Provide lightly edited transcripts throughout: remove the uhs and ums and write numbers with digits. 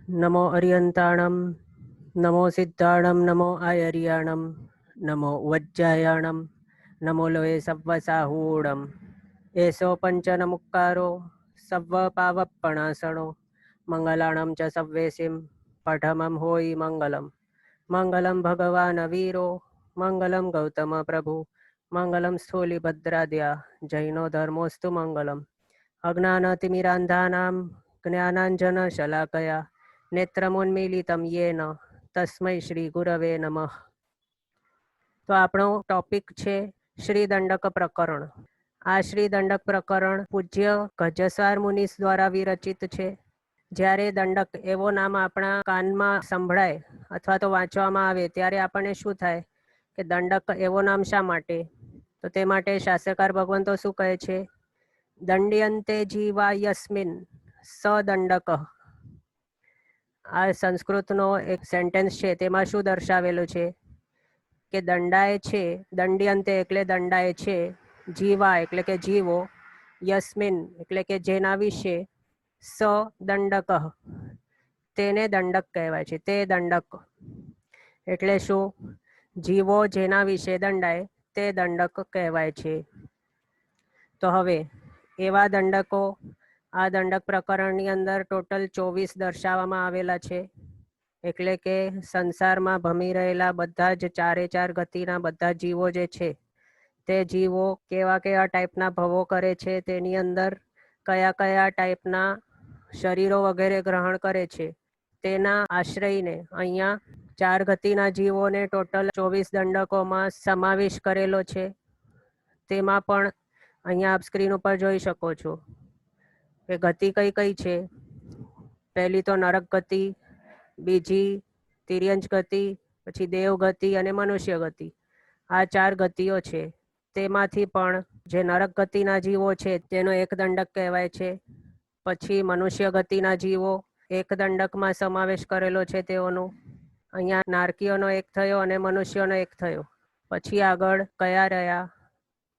નમો અરિયંતાણમ, નમો સિદ્ધાણમ, નમો આયરિયાણમ, નમો વજ્જાયાણમ, નમો લોએ સવ્વસાહૂણમ. એસો પંચન મુક્કારો સવ્વ પાવપણાસણો મંગલાણમ ચ સવ્વેસિમ પઠમમ હોય મંગલમ. મંગલમ ભગવાન વીરો મંગલમ ગૌતમ પ્રભુ મંગલમ સ્થૂલિભદ્રાદ્યા જૈનો ધર્મોસ્તુ મંગલમ. અજ્ઞાનતિમિરાંધાનાં જ્ઞાનાંજન શલાકયા નેત્રમોન્મીલિતમ યેન તસ્મૈ શ્રી ગુરવે નમઃ. તો આપણો ટોપિક છે શ્રી દંડક પ્રકરણ. આ શ્રી દંડક પ્રકરણ પૂજ્ય ગજસ્વાર મુનિસ દ્વારા વિરચિત છે. જ્યારે દંડક એવો નામ આપણા કાનમાં સંભળાય અથવા તો વાંચવામાં આવે ત્યારે આપણને શું થાય કે દંડક એવો નામ શા માટે? તો તે માટે શાસ્ત્રકાર ભગવંતો શું કહે છે? દંડ્યંતે જીવા યસ્મિન સદંડક. આ સંસ્કૃતનો એક સેન્ટેન્સ છે, તેમાં શું દર્શાવેલું છે કે દંડાય છે, દંડ્યંતે એટલે દંડાય છે, જીવા એટલે કે જીવો, યસ્મિન એટલે કે જેના વિશે, સ દંડક તેને દંડક કહેવાય છે. તે દંડક એટલે શું? જીવો જેના વિશે દંડાય તે દંડક કહેવાય છે. તો હવે એવા દંડકો આ દંડક પ્રકરણની અંદર ટોટલ 24 દર્શાવવામાં આવેલા છે. એટલે કે સંસારમાં ભમી રહેલા બધા જ ચારે ચાર ગતિના બધા જીવો જે છે તે જીવો કેવા કેવા ટાઈપના ભવો કરે છે, તેની અંદર કયા કયા ટાઈપના શરીરો વગેરે ગ્રહણ કરે છે, તેના આશ્રયને અહીંયા ચાર ગતિના જીવોને ટોટલ 24 દંડકોમાં સમાવેશ કરેલો છે. તેમાં પણ અહીંયા આપ સ્ક્રીન ઉપર જોઈ શકો છો કે ગતિ કઈ કઈ છે. પહેલી તો નરક ગતિ, બીજી તિર્યંચ ગતિ, પછી દેવ ગતિ અને મનુષ્ય ગતિ. આ ચાર ગતિઓ છે. તેમાંથી પણ જે નરક ગતિના જીવો છે તેનો એક દંડક કહેવાય છે. પછી મનુષ્ય ગતિના જીવો એક દંડકમાં સમાવેશ કરેલો છે તેઓનો. અહીંયા નારકીઓનો એક થયો અને મનુષ્યોનો એક થયો. પછી આગળ કયા રહ્યા?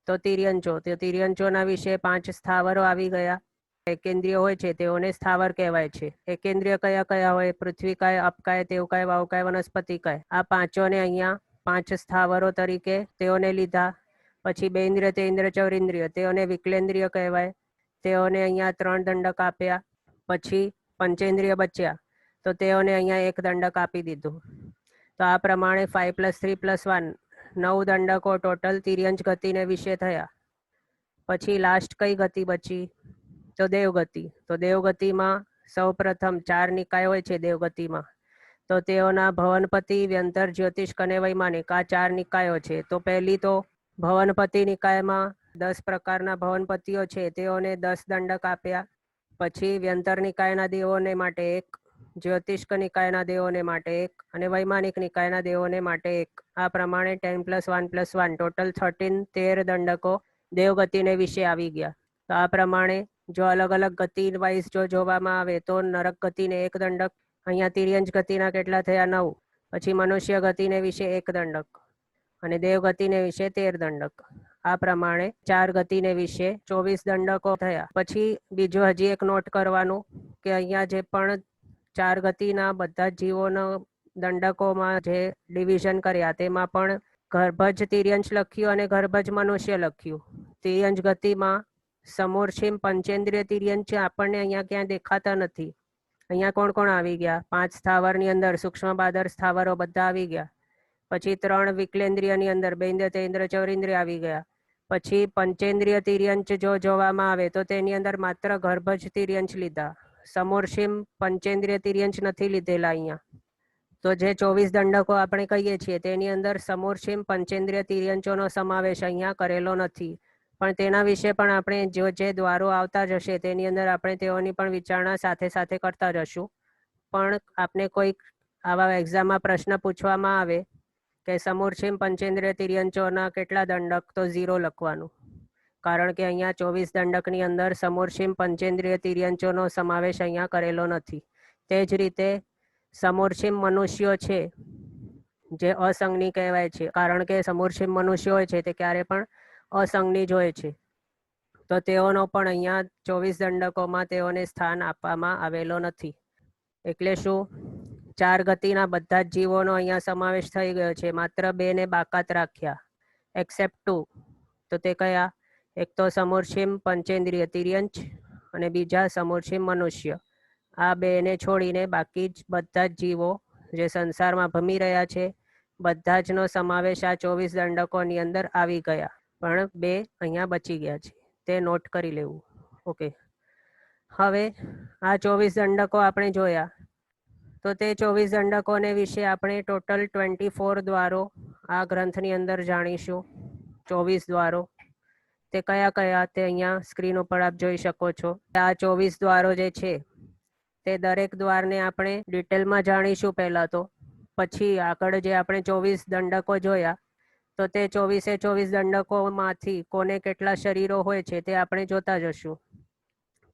તો તિર્યંચો. તો તિર્યંચોના વિશે 5 સ્થાવરો આવી ગયા. એકેન્દ્રિય હોય છે તેઓને સ્થાવર કહેવાય છે. એકેન્દ્રિય કયા કયા હોય? પૃથ્વીકાય, અપકાય, તેવકાય, વાવકાય, વનસ્પતિકાય. આ પાંચોને અહીંયા 5 સ્થાવરો તરીકે તેઓને લીધા. પછી બેન્દ્રિય, તેન્દ્રિય, ચૌરિન્દ્રિય, તેઓને વિકલેન્દ્રિય કહેવાય. તેઓને અહીંયા 3 દંડક આપ્યા. પછી પંચેન્દ્રિય બચ્યા, તો તેઓને અહીંયા એક દંડક આપી દીધું. તો આ પ્રમાણે 5 + 3 + 1 9 દંડકો ટોટલ તિર્યંચ ગતિને વિશે થયા. પછી લાસ્ટ કઈ ગતિ બચી? તો દેવગતિ. તો દેવગતિમાં સૌ પ્રથમ 4 નિકાય હોય છે દેવગતિમાં. તો તેઓના ભવનપતિ, વ્યંતર, જ્યોતિષ અને વૈમાનિક આ 4 નિકાયો છે. તો પહેલી તો ભવનપતિ નિકાયમાં 10 પ્રકારના ભવનપતિઓ છે, તેઓને 10 દંડક આપ્યા. પછી વ્યંતર નિકાયના દેવોને માટે 1, જ્યોતિષ્ક નિકાયના દેવોને માટે 1 અને વૈમાનિક નિકાયના દેવોને માટે 1. આ પ્રમાણે 10 + 1 + 1 ટોટલ 13 દંડકો દેવગતિને વિશે આવી ગયા. તો આ પ્રમાણે જો અલગ અલગ ગતિ વાઇઝ જો જોવામાં આવે તો નરક ગતિને 1 દંડક, અહીંયા તિર્યંચ ગતિના કેટલા થયા? 9. પછી મનુષ્ય ગતિને વિશે 1 દંડક અને દેવગતિને વિશે 13 દંડક. આ પ્રમાણે 4 ગતિને વિશે 24 દંડકો થયા. પછી બીજું હજી એક નોટ કરવાનું કે અહીંયા જે પણ 4 ગતિના બધા જીવોનો દંડકોમાં જે ડિવિઝન કર્યા તેમાં પણ ગર્ભજ તિર્યંચ લખ્યું અને ગર્ભજ મનુષ્ય લખ્યું. તિર્યંચ ગતિમાં સમૂર્છિમ પંચેન્દ્રિય તિર્યંચ આપણને અહીંયા ક્યાં દેખાતા નથી. અહીંયા કોણ કોણ આવી ગયા? 5 સ્થાવરની અંદર સૂક્ષ્મ બાદર સ્થાવરો બધા આવી ગયા. પછી 3 વિકલેન્દ્રિયની અંદર બેન્દ્ર, તેન્દ્ર, ચૌરિન્દ્રિય આવી ગયા. પછી પંચેન્દ્રિય તિર્યંચ જો જોવામાં આવે તો તેની અંદર માત્ર ગર્ભજ તિર્યંચ લીધા. સમૂર્છિમ પંચેન્દ્રિય તિર્યંચ નથી લીધેલા અહીંયા. તો જે 24 દંડકો આપણે કહીએ છીએ તેની અંદર સમૂર્છિમ પંચેન્દ્રિય તિર્યંચોનો સમાવેશ અહીંયા કરેલો નથી. પણ તેના વિશે પણ આપણે જે દ્વારો આવતા જશે તેની અંદર આપણે તેઓની પણ વિચારણા સાથે સાથે કરતા જશું. પણ આપને કોઈક આવા એક્ઝામમાં પ્રશ્ન પૂછવામાં આવે કે સમૂર્છિમ પંચેન્દ્રિય તિર્યંચોના કેટલા દંડક, તો 0 લખવાનું. કારણ કે અહીંયા 24 દંડકની અંદર સમૂર્છિમ પંચેન્દ્રિય તિર્યંચોનો સમાવેશ અહીંયા કરેલો નથી. તે જ રીતે સમૂર્છિમ મનુષ્યો છે જે અસંગની કહેવાય છે, કારણ કે સમૂર્છિમ મનુષ્ય હોય છે તે ક્યારે પણ અસંગની જ હોય છે. તો તેઓનો પણ અહીંયા 24 દંડકોમાં તેઓને સ્થાન આપવામાં આવેલો નથી. એટલે શું? 4 ગતિના બધા જ જીવોનો અહીંયા સમાવેશ થઈ ગયો છે, માત્ર 2 ને બાકાત રાખ્યા, એક્સેપ્ટ 2. તો તે કયા? એક તો સમૂર્છિમ પંચેન્દ્રિય તિર્યંચ અને બીજા સમૂર્છિમ મનુષ્ય. આ 2 ને છોડીને બાકી જ બધા જ જીવો જે સંસારમાં ભમી રહ્યા છે, બધા જનો સમાવેશ આ 24 દંડકોની અંદર આવી ગયા, પણ 2 અહીંયા બચી ગયા છે, તે નોટ કરી લેવું. ઓકે, હવે આ 24 દંડકો આપણે જોયા, તો તે 24 દંડકોને વિશે આપણે ટોટલ 24 દ્વારો આ ગ્રંથની અંદર જાણીશું. 24 દ્વારો તે કયા કયા તે અહીંયા સ્ક્રીન ઉપર આપ જોઈ શકો છો. આ 24 દ્વારો જે છે તે દરેક દ્વારને આપણે ડિટેલમાં જાણીશું પહેલાં તો. પછી આગળ જે આપણે 24 દંડકો જોયા, તો તે 24 દંડકોમાંથી કોને કેટલા શરીરો હોય છે તે આપણે જોતા જશું.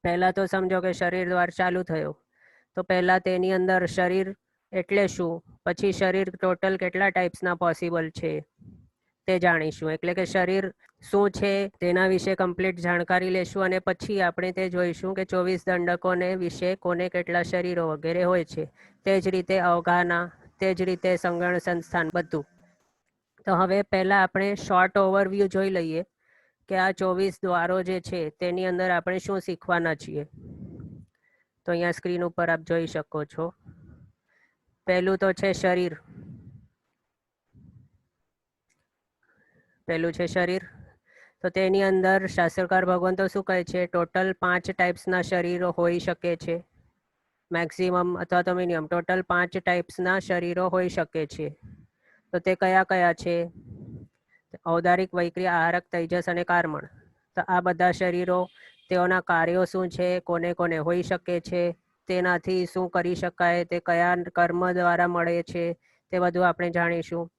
પહેલાં તો સમજો કે શરીર દ્વાર ચાલુ થયો, તો પહેલાં તેની અંદર શરીર એટલે શું, પછી શરીર ટોટલ કેટલા ટાઈપ્સના પોસિબલ છે તે જાણીશું. એટલે કે શરીર શું છે તેના વિશે કમ્પ્લીટ જાણકારી લેશું, અને પછી આપણે તે જોઈશું કે 24 દંડકોને વિશે કોને કેટલા શરીરો વગેરે હોય છે. તે જ રીતે અવગાહના, તે જ રીતે સંગણ સંસ્થાન, બધું. તો હવે પહેલાં આપણે શોર્ટ ઓવરવ્યૂ જોઈ લઈએ કે આ 24 દ્વારો જે છે તેની અંદર આપણે શું શીખવાના છીએ. તો અહીંયા સ્ક્રીન ઉપર આપ જોઈ શકો છો. પહેલું તો છે શરીર. પહેલું છે શરીર. તો તેની અંદર શાસ્ત્રકાર ભગવાન તો શું કહે છે, ટોટલ 5 ટાઈપ્સના શરીરો હોઈ શકે છે, મેક્સિમમ અથવા તો મિનિમમ ટોટલ 5 ટાઈપ્સના શરીરો હોઈ શકે છે. તો તે કયા કયા છે? ઔદારિક, વૈક્રિય, આહારક, તૈજસ અને કાર્મણ. તો આ બધા શરીરો, તેઓના કાર્યો શું છે, કોને કોને હોઈ શકે છે, તેનાથી શું કરી શકાય, તે કયા કર્મ દ્વારા મળે છે, તે બધું આપણે જાણીશું.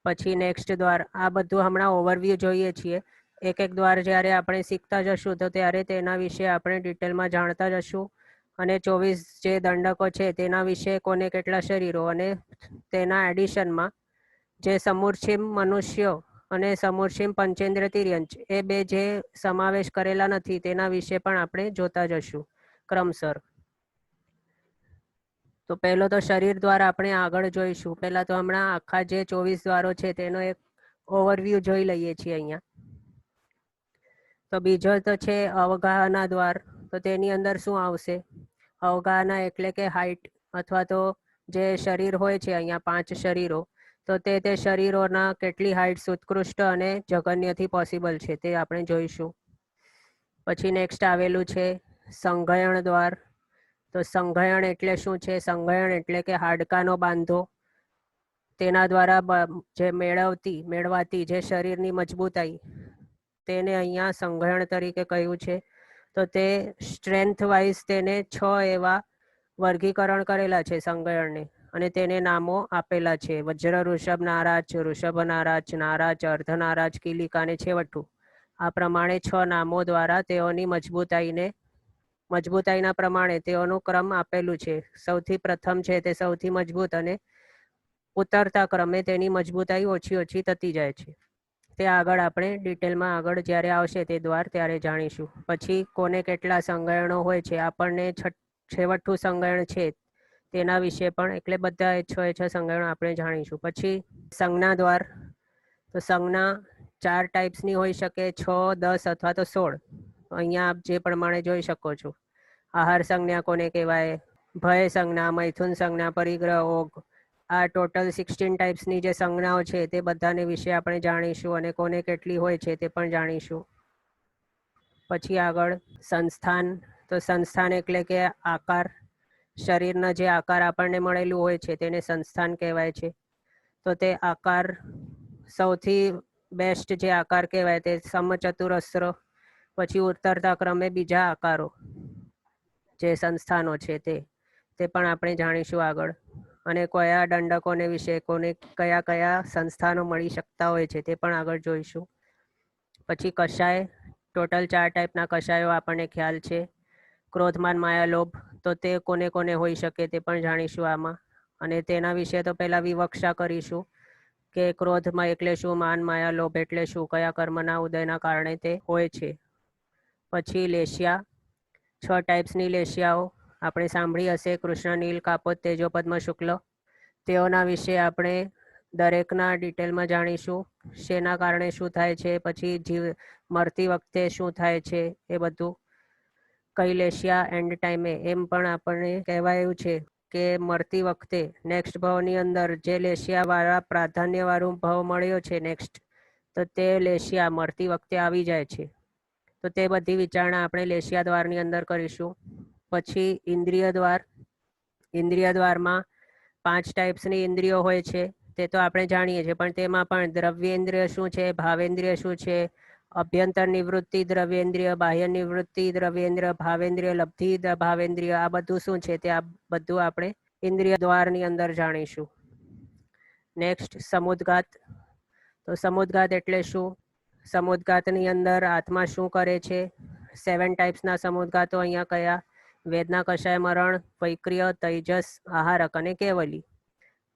પછી નેક્સ્ટ દ્વાર, આ બધું હમણાં ઓવરવ્યૂ જોઈએ છીએ. એક એક દ્વાર જ્યારે આપણે શીખતા જશું તો ત્યારે તેના વિશે આપણે ડિટેલમાં જાણતા જશું. અને 24 જે દંડકો છે તેના વિશે કોને કેટલા શરીરો, અને તેના એડિશનમાં જે સમૂર્છિમ મનુષ્યો અને સમૂર્છિમ પંચેન્દ્ર તિર્યંચ, એ 2 જે સમાવેશ કરેલા નથી તેના વિશે પણ આપણે જોતા જશું ક્રમશર. તો પહેલો તો શરીર દ્વારા આપણે આગળ જોઈશું. પહેલાં તો હમણાં આખા જે 24 દ્વારો છે તેનો એક ઓવરવ્યૂ જોઈ લઈએ છીએ અહીંયા. તો બીજો તો છે અવગાહના દ્વાર. તો તેની અંદર શું આવશે? અવગાહના એટલે કે હાઇટ, અથવા તો જે શરીર હોય છે અહીંયા 5 શરીરો, તો તે શરીરોના કેટલી હાઇટ્સ ઉત્કૃષ્ટ અને જગન્યથી પોસિબલ છે તે આપણે જોઈશું. પછી નેક્સ્ટ આવેલું છે સંઘયણ દ્વાર. તો સંઘયણ એટલે શું છે? સંઘયણ એટલે કે હાડકાનો બાંધો. તેના દ્વારા જે મેળવાતી જે શરીરની મજબૂતાઈ, તેને અહીંયા સંઘયણ તરીકે કહ્યું છે. તો તે સ્ટ્રેન્થ વાઇઝ તેને 6 એવા વર્ગીકરણ કરેલા છે સંઘયણને, અને તેને નામો આપેલા છે: વજ્ર, ઋષભ, નારાજ, વૃષભ નારાજ, નારાજ, અર્ધનારાજ, કિલિકા અને છેવટું. આ પ્રમાણે 6 નામો દ્વારા તેઓની મજબૂતાઈના પ્રમાણે તેઓનું ક્રમ આપેલું છે. સૌથી પ્રથમ છે તે સૌથી મજબૂત, અને ઉતરતા ક્રમે તેની મજબૂતાઈ ઓછી ઓછી થતી જાય છે. તે આગળ આપણે ડિટેલમાં આગળ જ્યારે આવશે તે દ્વાર ત્યારે જાણીશું. પછી કોને કેટલા સંઘયણો હોય છે, આપણને છેવટું સંઘયણ છે તેના વિશે પણ, એટલે બધા 6 સંઘયણો આપણે જાણીશું. પછી સંજ્ઞા દ્વાર. તો સંજ્ઞા 4 ટાઈપ્સની હોઈ શકે, 6, 10 અથવા તો 16. અહીંયા આપ જે પ્રમાણે જોઈ શકો છો. આહાર સંજ્ઞા કોને કહેવાય, ભય સંજ્ઞા, મૈથુન સંજ્ઞા, પરિગ્રહ, ઓઘ. આ ટોટલ 16 ટાઈપ્સની જે સંજ્ઞાઓ છે તે બધાને વિશે આપણે જાણીશું, અને કોને કેટલી હોય છે તે પણ જાણીશું. પછી આગળ સંસ્થાન. તો સંસ્થાન એટલે કે આકાર. શરીરના જે આકાર આપણને મળેલું હોય છે તેને સંસ્થાન કહેવાય છે. તો તે આકાર સૌથી બેસ્ટ જે આકાર કહેવાય તે સમચતુરસ્ર. પછી ઉતરતા ક્રમે બીજા આકારો જે સંસ્થાનો છે તે પણ આપણે જાણીશું આગળ. અને કયા દંડકોને વિશે કોને કયા કયા સંસ્થાનો મળી શકતા હોય છે તે પણ આગળ જોઈશું. પછી કષાય. ટોટલ 4 ટાઈપના કષાયો આપણને ખ્યાલ છે. ક્રોધમાન, માયા, લોભ. તો તે કોને કોને હોઈ શકે તે પણ જાણીશું આમાં. અને તેના વિશે તો પહેલાં વિવક્ષા કરીશું કે ક્રોધમાં એટલે શું, માન, માયા, લોભ એટલે શું, કયા કર્મના ઉદયના કારણે તે હોય છે. પછી લેશિયા. 6 ટાઈપ્સની લેશિયાઓ. આપણે સાંભળી હશે કૃષ્ણ નીલ કાપોત તેજો પદ્મ શુક્લ, તેઓના વિશે આપણે દરેકના ડિટેલમાં જાણીશું. શેના કારણે શું થાય છે, પછી મરતી વખતે શું થાય છે એ બધું. કઈ લેશિયા એન્ડ ટાઈમે એમ પણ આપણને કહેવાયું છે કે મરતી વખતે નેક્સ્ટ ભાવની અંદર જે લેશિયાવાળા પ્રાધાન્યવાળું ભાવ મળ્યો છે નેક્સ્ટ, તો તે લેશિયા મરતી વખતે આવી જાય છે. તો તે બધી વિચારણા આપણે લેશિયા દ્વારની અંદર કરીશું. પછી ઇન્દ્રિય દ્વાર. ઇન્દ્રિય દ્વારમાં 5 ટાઈપ્સની ઇન્દ્રિયો હોય છે, તે તો આપણે જાણીએ છીએ, પણ તેમાં પણ દ્રવ્યેન્દ્રિય શું છે, ભાવેન્દ્રિય શું છે, અભ્યંતર નિવૃત્તિ દ્રવ્યેન્દ્રિય, બાહ્ય નિવૃત્તિ દ્રવ્યેન્દ્રિય, ભાવેન્દ્રિય, લબ્ધિ ભાવેન્દ્રિય, આ બધું શું છે તે આ બધું આપણે ઇન્દ્રિય દ્વારની અંદર જાણીશું. નેક્સ્ટ સમુદ્ગાત. તો સમુદ્ગાત એટલે શું? સમુદ્ગાતની અંદર આત્મા શું કરે છે? 7 ટાઈપ્સના સમુદ્ગાતો અહીંયા કયા? વેદના, કષાય, મરણ, વૈક્રિય, તૈજસ, આહારક અને કેવલી.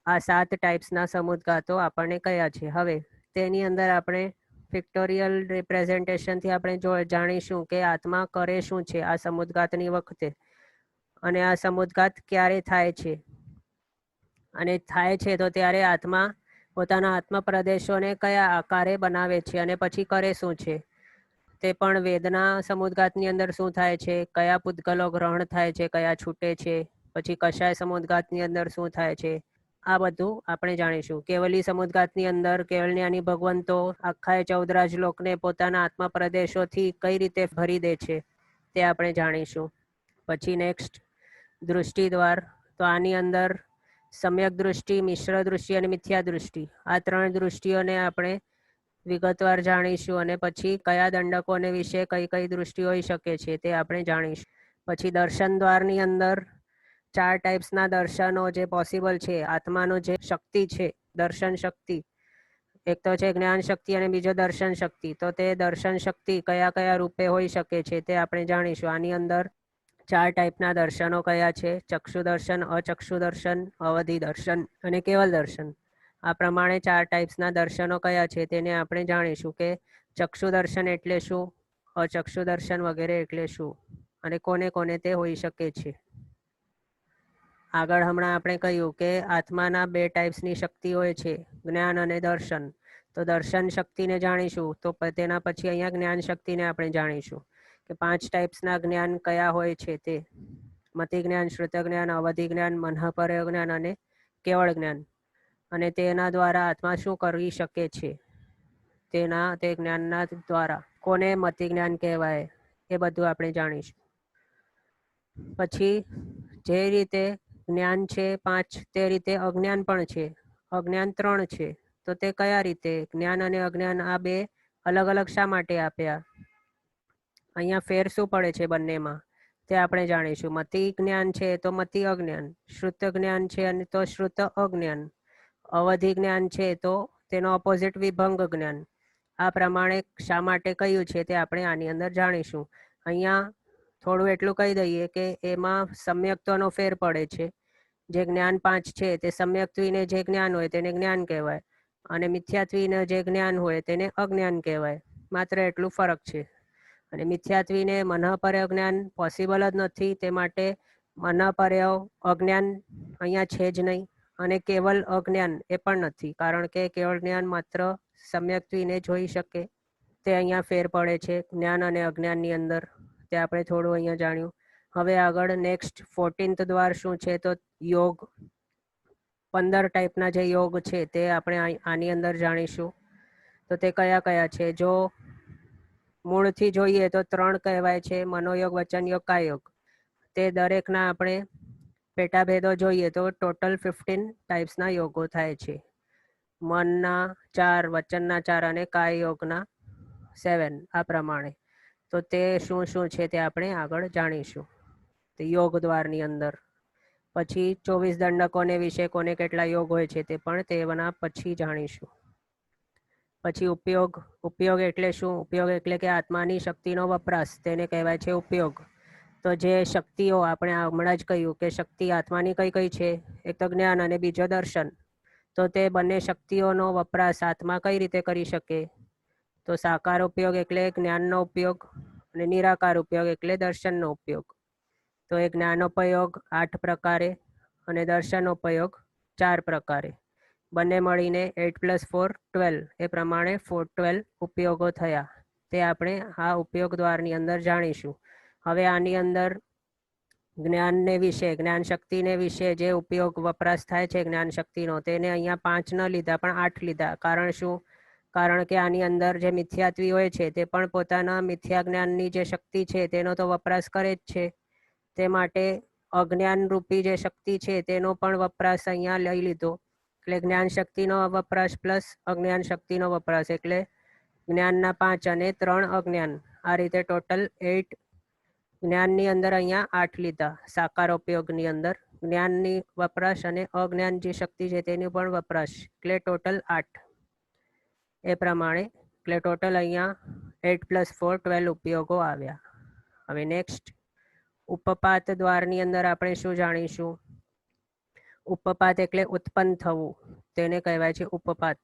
આ 7 ટાઈપ્સના સમુદ્ગાતો આપણને કયા છે. હવે તેની અંદર આપણે પિક્ટોરિયલ રિપ્રેઝન્ટેશનથી આપણે જાણીશું કે આત્મા કરે શું છે આ સમુદ્ગાતની વખતે, અને આ સમુદ્ગાત ક્યારે થાય છે, અને થાય છે તો ત્યારે આત્મા પોતાના આત્મ પ્રદેશોને કયા આકારે બનાવે છે અને પછી કરે શું છે તે પણ. વેદના સમુદ્ગાતની અંદર શું થાય છે, કયા પૂતગલો ગ્રહણ થાય છે, કયા છૂટે છે, પછી કષાય સમુદ્ગાતની અંદર શું થાય છે, આ બધું આપણે જાણીશું. કેવલી સમુદ્ગાતની અંદર કેવલજ્ઞાની ભગવંતો આખા 14 લોકને પોતાના આત્મા પ્રદેશોથી કઈ રીતે ભરી દે છે તે આપણે જાણીશું. પછી નેક્સ્ટ દૃષ્ટિ દ્વાર. તો આની અંદર સમ્યક દૃષ્ટિ, મિશ્ર દૃષ્ટિ અને મિથ્યા દૃષ્ટિ, આ 3 દૃષ્ટિઓને આપણે વિગતવાર જાણીશું. અને પછી કયા દંડકોને વિશે કઈ કઈ દૃષ્ટિ હોઈ શકે છે તે આપણે જાણીશું. પછી દર્શન દ્વારની અંદર 4 ટાઈપ્સના દર્શનો જે પોસિબલ છે. આત્માનો જે શક્તિ છે, દર્શન શક્તિ, એક તો છે જ્ઞાન શક્તિ અને બીજો દર્શન શક્તિ. તો તે દર્શન શક્તિ કયા કયા રૂપે હોઈ શકે છે તે આપણે જાણીશું. આની અંદર 4 ટાઈપના દર્શનો કયા છે? ચક્ષુ દર્શન, અચક્ષુ દર્શન, અવધિ દર્શન અને કેવલ દર્શન. આ પ્રમાણે 4 ટાઈપ્સના દર્શનો કયા છે તેને આપણે જાણીશું કે ચક્ષુ દર્શન એટલે શું, અચક્ષુ દર્શન વગેરે એટલે શું, અને કોને કોને તે હોઈ શકે છે. આગળ હમણાં આપણે કહ્યું કે આત્માના 2 ટાઈપ્સની શક્તિ હોય છે, જ્ઞાન અને દર્શન. તો દર્શન શક્તિને જાણીશું, તો તેના પછી અહીંયા જ્ઞાન શક્તિને આપણે જાણીશું કે 5 ટાઈપ્સના જ્ઞાન કયા હોય છે તે. મતિ જ્ઞાન, શ્રુત જ્ઞાન, અવધિ જ્ઞાન, મનઃપર્ય જ્ઞાન અને કેવળ જ્ઞાન. અને તેના દ્વારા આત્મા શું કરી શકે છે તે જ્ઞાનના દ્વારા. કોને મતિ જ્ઞાન કહેવાય એ બધું આપણે જાણીશું. પછી જે રીતે જ્ઞાન છે 5, તે રીતે અજ્ઞાન પણ છે. અજ્ઞાન 3 છે. તો તે કયા રીતે? જ્ઞાન અને અજ્ઞાન આ 2 અલગ અલગ શા માટે આપ્યા? અહીંયા ફેર શું પડે છે બંનેમાં તે આપણે જાણીશું. મતિ જ્ઞાન છે તો મતિ અજ્ઞાન, શ્રુત જ્ઞાન છે અને તો શ્રુત અજ્ઞાન, અવધિ જ્ઞાન છે તો તેનો ઓપોઝિટ વિભંગ જ્ઞાન. આ પ્રમાણે શા માટે કહ્યું છે તે આપણે આની અંદર જાણીશું. અહીંયા થોડું એટલું કહી દઈએ કે એમાં સમ્યક્ત્વનો ફેર પડે છે. જે જ્ઞાન 5 છે તે સમ્યક્ત્વીને જે જ્ઞાન હોય તેને જ્ઞાન કહેવાય, અને મિથ્યાત્વીને જે જ્ઞાન હોય તેને અજ્ઞાન કહેવાય. માત્ર એટલું ફરક છે. અને મિથ્યાત્વીને મનઃપર્ય જ્ઞાન પોસિબલ જ નથી, તે માટે મનઃપર્ય અજ્ઞાન અહીંયા છે જ નહીં. અને કેવલ અજ્ઞાન એ પણ નથી, કારણ કે કેવળ જ્ઞાન માત્ર સમ્યક્ત્વીને જોઈ શકે. તે અહીંયા ફેર પડે છે જ્ઞાન અને અજ્ઞાનની અંદર. તે આપણે થોડું અહીંયા જાણ્યું. હવે આગળ નેક્સ્ટ 14th દ્વાર શું છે? તો યોગ. 15 ટાઈપના જે યોગ છે તે આપણે આની અંદર જાણીશું. તો તે કયા કયા છે? જો મૂળથી જોઈએ તો 3 કહેવાય છે, મનોયોગ, વચનયોગ, કાયોગ. તે દરેકના આપણે પેટાભેદો જોઈએ તો ટોટલ 15 ટાઈપ્સના યોગો થાય છે. મનના 4, વચનના 4 અને કાય યોગના 7, આ પ્રમાણે. તો તે શું શું છે તે આપણે આગળ જાણીશું તે યોગ દ્વારની અંદર. પછી 24 દંડકોને વિશે કોને કેટલા યોગ હોય છે તે પણ તેના પછી જાણીશું. પછી ઉપયોગ. ઉપયોગ એટલે શું? ઉપયોગ એટલે કે આત્માની શક્તિનો વપરાશ, તેને કહેવાય છે ઉપયોગ. તો જે શક્તિઓ આપણે હમણાં જ કહ્યું કે શક્તિ આત્માની કઈ કઈ છે, એક તો જ્ઞાન અને બીજો દર્શન. તો તે બંને શક્તિઓનો વપરાશ આત્મા કઈ રીતે કરી શકે? તો સાકાર ઉપયોગ એટલે જ્ઞાનનો ઉપયોગ, અને નિરાકાર ઉપયોગ એટલે દર્શનનો ઉપયોગ. તો એ જ્ઞાનોપયોગ 8 પ્રકારે અને દર્શનોપયોગ 4 પ્રકારે, બંને મળીને 8 + 4 12, એ પ્રમાણે 412 ઉપયોગો થયા. તે આપણે આ ઉપયોગ દ્વારની અંદર જાણીશું. હવે આની અંદર જ્ઞાનને વિશે, જ્ઞાન શક્તિને વિશે જે ઉપયોગ વપરાશ થાય છે જ્ઞાન શક્તિનો, તેને અહીંયા 5 ન લીધા પણ 8 લીધા. કારણ શું? કારણ કે આની અંદર જે મિથ્યાત્વી હોય છે તે પણ પોતાના મિથ્યા જ્ઞાનની જે શક્તિ છે તેનો તો વપરાશ કરે જ છે. તે માટે અજ્ઞાન રૂપી જે શક્તિ છે તેનો પણ વપરાશ અહીંયા લઈ લીધો. એટલે જ્ઞાન શક્તિનો વપરાશ પ્લસ અજ્ઞાન શક્તિનો વપરાશ, એટલે જ્ઞાનના 5 અને 3 અજ્ઞાન, આ રીતે ટોટલ 8. જ્ઞાનની અંદર અહીંયા 8 લીધા. સાકાર ઉપયોગની અંદર જ્ઞાનની વપરાશ અને અજ્ઞાન જે શક્તિ છે તેની પણ વપરાશ, એટલે ટોટલ 8. એ પ્રમાણે એટલે ટોટલ અહીંયા 8 + 4 12 ઉપયોગો આવ્યા. હવે નેક્સ્ટ ઉપપાત દ્વારની અંદર આપણે શું જાણીશું? ઉપપાત એટલે ઉત્પન્ન થવું, તેને કહેવાય છે ઉપપાત.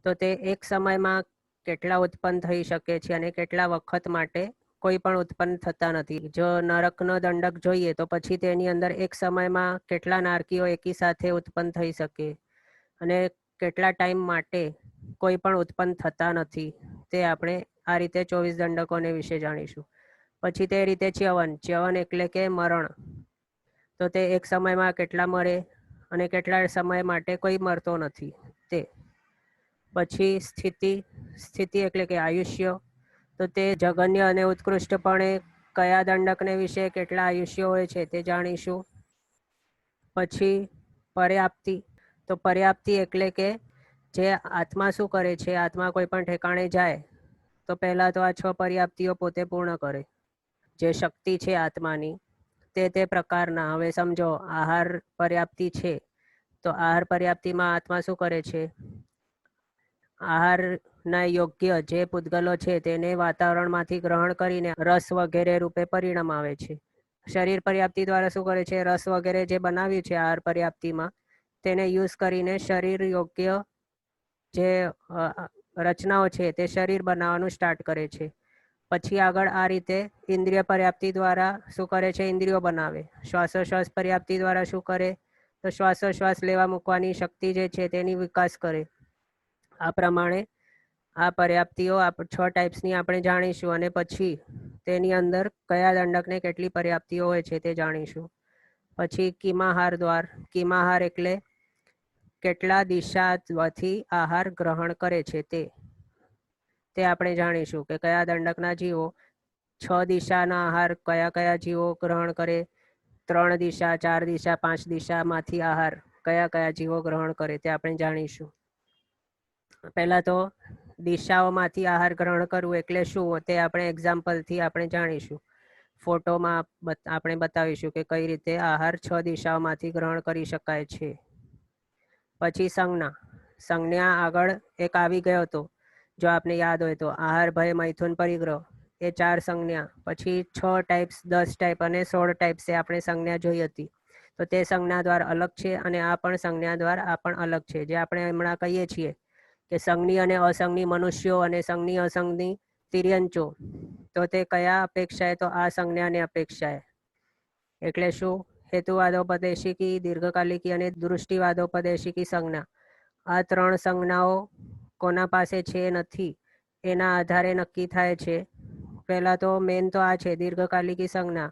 તો તે એક સમયમાં કેટલા ઉત્પન્ન થઈ શકે છે અને કેટલા વખત માટે કોઈ પણ ઉત્પન્ન થતા નથી. જો નરકનો દંડક જોઈએ તો પછી તેની અંદર એક સમયમાં કેટલા નારકીઓ એકી સાથે ઉત્પન્ન થઈ શકે અને કેટલા ટાઈમ માટે કોઈ પણ ઉત્પન્ન થતા નથી. તે આપણે આ રીતે 24 દંડકોને વિશે જાણીશું. પછી તે રીતે ચ્યવન એટલે કે મરણ. તો તે એક સમયમાં કેટલા મરે અને કેટલા સમય માટે કોઈ મરતો નથી તે. પછી સ્થિતિ એટલે કે આયુષ્ય. તો તે જઘન્ય અને ઉત્કૃષ્ટપણે કયા દંડકને વિશે કેટલા આયુષ્યો હોય છે તે જાણીશું. પછી પર્યાપ્તિ. તો પર્યાપ્તિ એટલે કે જે આત્મા શું કરે છે, આત્મા કોઈ પણ ઠેકાણે જાય તો પહેલાં તો આ 6 પર્યાપ્તિઓ પોતે પૂર્ણ કરે. જે શક્તિ છે આત્માની તે પ્રકારના, હવે સમજો આહાર પર્યાપ્તિ છે તો આહાર પર્યાપ્તિમાં આત્મા શું કરે છે? આહારના યોગ્ય જે પૂતગલો છે તેને વાતાવરણમાંથી ગ્રહણ કરીને રસ વગેરે રૂપે પરિણામ આવે છે. શરીર પર્યાપ્તિ દ્વારા શું કરે છે? રસ વગેરે જે બનાવ્યું છે આહાર પર્યાપ્તિમાં તેને યુઝ કરીને શરીર યોગ્ય જે રચનાઓ છે તે શરીર બનાવવાનું સ્ટાર્ટ કરે છે. પછી આગળ આ રીતે ઇન્દ્રિય પર્યાપ્તિ દ્વારા શું કરે છે? ઇન્દ્રિયો બનાવે. શ્વાસોશ્વાસ પર્યાપ્તિ દ્વારા શું કરે? તો શ્વાસોશ્વાસ લેવા મૂકવાની શક્તિ જે છે તેની વિકાસ કરે. આ પ્રમાણે આ પર્યાપ્તિઓ 6 ટાઈપ્સની આપણે જાણીશું અને પછી તેની અંદર કયા દંડકને કેટલી પર્યાપ્તિઓ હોય છે તે જાણીશું. પછી કિમાહાર દ્વાર. કિમાહાર એટલે કેટલા દિશાથી આહાર ગ્રહણ કરે છે તે આપણે જાણીશું કે કયા દંડકના જીવો 6 દિશાના આહાર કયા કયા જીવો ગ્રહણ કરે, 3 દિશા, 4 દિશા, 5 દિશામાંથી આહાર કયા કયા જીવો ગ્રહણ કરે તે આપણે જાણીશું. પહેલાં તો દિશાઓમાંથી આહાર ગ્રહણ કરવું એટલે શું તે આપણે એક્ઝામ્પલથી આપણે જાણીશું. ફોટોમાં આપણે બતાવીશું કે કઈ રીતે આહાર 6 દિશાઓમાંથી ગ્રહણ કરી શકાય છે. પછી સંજ્ઞા આગળ એક આવી ગયો હતો, જો આપને યાદ હોય તો આહાર, ભય, મૈથુન, પરિગ્રહ, એ 4 સંજ્ઞા. પછી 6 ટાઈપ્સ, 10 ટાઈપ અને 16 ટાઈપ્સે આપણે સંજ્ઞા જોઈ હતી. તો તે સંજ્ઞા દ્વાર અલગ છે અને આ પણ સંજ્ઞા દ્વાર આ પણ અલગ છે. જે આપણે હમણાં કહીએ છીએ કે સંજ્ઞી અને અસંજ્ઞી મનુષ્યો અને સંજ્ઞી અસંજ્ઞી તિર્યંચો, તો તે કયા અપેક્ષાએ? તો આ સંજ્ઞાને અપેક્ષાએ. એટલે શું? હેતુવાદોપદેશિકી, દીર્ઘકાલિકી અને દૃષ્ટિવાદોપદેશિકી સંજ્ઞા. આ 3 સંજ્ઞાઓ કોના પાસે છે નથી એના આધારે નક્કી થાય છે. પહેલાં તો મેન તો આ છે દીર્ઘકાલિકી સંજ્ઞા.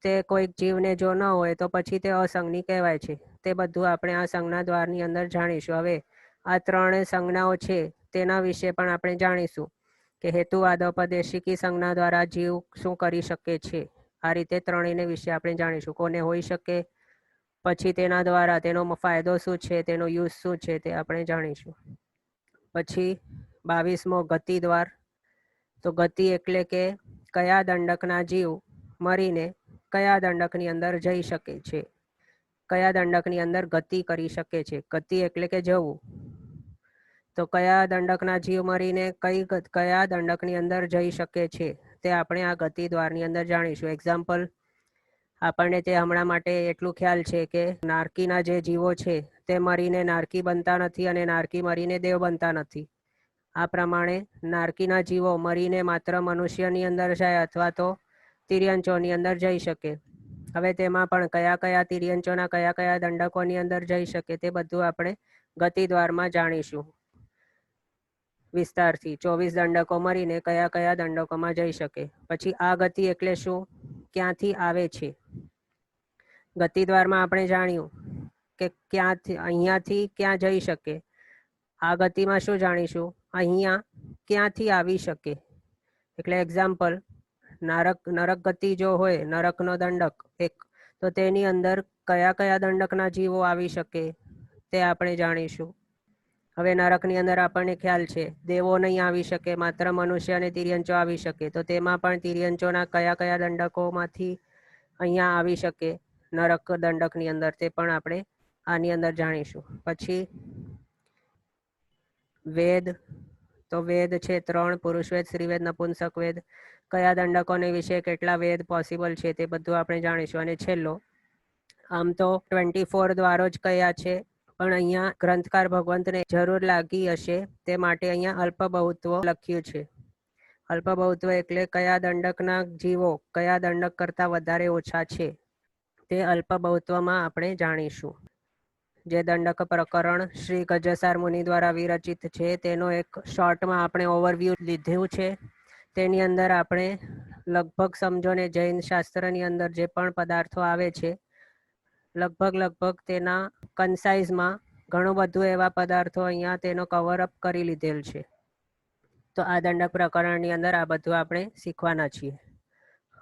તે કોઈક જીવને જો ન હોય તો પછી તે અસંજ્ઞી કહેવાય છે. તે બધું આપણે આ સંજ્ઞા દ્વારની અંદર જાણીશું. હવે આ 3 સંજ્ઞાઓ છે તેના વિશે પણ આપણે જાણીશું કે હેતુવાદોપદેશિકી સંજ્ઞા દ્વારા જીવ શું કરી શકે છે. આ રીતે ત્રણેયને વિશે આપણે જાણીશું, કોને હોઈ શકે, પછી તેના દ્વારા તેનો ફાયદો શું છે, તેનો યુઝ શું છે તે આપણે જાણીશું. પછી 22મો ગતિ દ્વાર. તો ગતિ એટલે કે કયા દંડકના જીવ મરીને કયા દંડકની અંદર જઈ શકે છે, કયા દંડકની અંદર ગતિ કરી શકે છે. ગતિ એટલે કે જવું. તો કયા દંડકના જીવ મરીને કયા દંડકની અંદર જઈ શકે છે તે આપણે આ ગતિ દ્વારની અંદર જાણીશું. એક્ઝામ્પલ આપણને તે હમણાં માટે એટલું ખ્યાલ છે કે નારકીના જે જીવો છે તે મરીને નારકી બનતા નથી અને નારકી મરીને દેવ બનતા નથી. આ પ્રમાણે નારકીના જીવો મરીને માત્ર મનુષ્યની અંદર જાય અથવા તો તિર્યંચોની અંદર જઈ શકે. હવે તેમાં પણ કયા કયા તિર્યંચોના કયા કયા દંડકોની અંદર જઈ શકે તે બધું આપણે ગતિદ્વારમાં જાણીશું વિસ્તારથી. 24 દંડકો મળીને કયા કયા દંડકોમાં જઈ શકે. પછી આ ગતિ એટલે શું, ક્યાંથી આવે છે. ગતિદ્વારમાં આપણે જાણ્યું કે ક્યાંથી, અહીંયાથી ક્યાં જઈ શકે. આ ગતિમાં શું જાણીશું, અહીંયા ક્યાંથી આવી શકે. એટલે એક્ઝામ્પલ, નરક ગતિ જો હોય, નરકનો દંડક એક, તો તેની અંદર કયા કયા દંડકના જીવો આવી શકે તે આપણે જાણીશું. હવે નરકની અંદર આપણને ખ્યાલ છે દેવો નહીં આવી શકે, માત્ર મનુષ્ય અને તિર્યંચો આવી શકે. તો તેમાં પણ તિર્યંચોના કયા કયા દંડકોમાંથી અહીંયા આવી શકે નરક દંડકની અંદર, તે પણ આપણે આની અંદર જાણીશું. પછી વેદ, તો વેદ છે 3, પુરુષ વેદ, સ્ત્રીવેદ, નપુંસક વેદ. કયા દંડકોને વિશે કેટલા વેદ પોસિબલ છે તે બધું આપણે જાણીશું. અને છેલ્લો, આમ તો 24 દ્વારો જ કયા છે, પણ અહીંયા ગ્રંથકાર ભગવંતને જરૂર લાગી હશે તે માટે અહીંયા અલ્પબહુત્વ લખ્યું છે. અલ્પબહુત્વ એટલે કયા દંડકના જીવો કયા દંડક કરતાં વધારે ઓછા છે તે અલ્પબહુત્વમાં આપણે જાણીશું. જે દંડક પ્રકરણ શ્રી ગજસાર મુનિ દ્વારા વિરચિત છે તેનો એક શોર્ટમાં આપણે ઓવરવ્યૂ લીધું છે. તેની અંદર આપણે લગભગ સમજો ને જૈન શાસ્ત્રની અંદર જે પણ પદાર્થો આવે છે લગભગ તેના કન્સાઇઝમાં ઘણું બધું એવા પદાર્થો અહીંયા તેનો કવરઅપ કરી લીધેલ છે. તો આ દંડક પ્રકરણની અંદર આ બધું આપણે શીખવાના છીએ.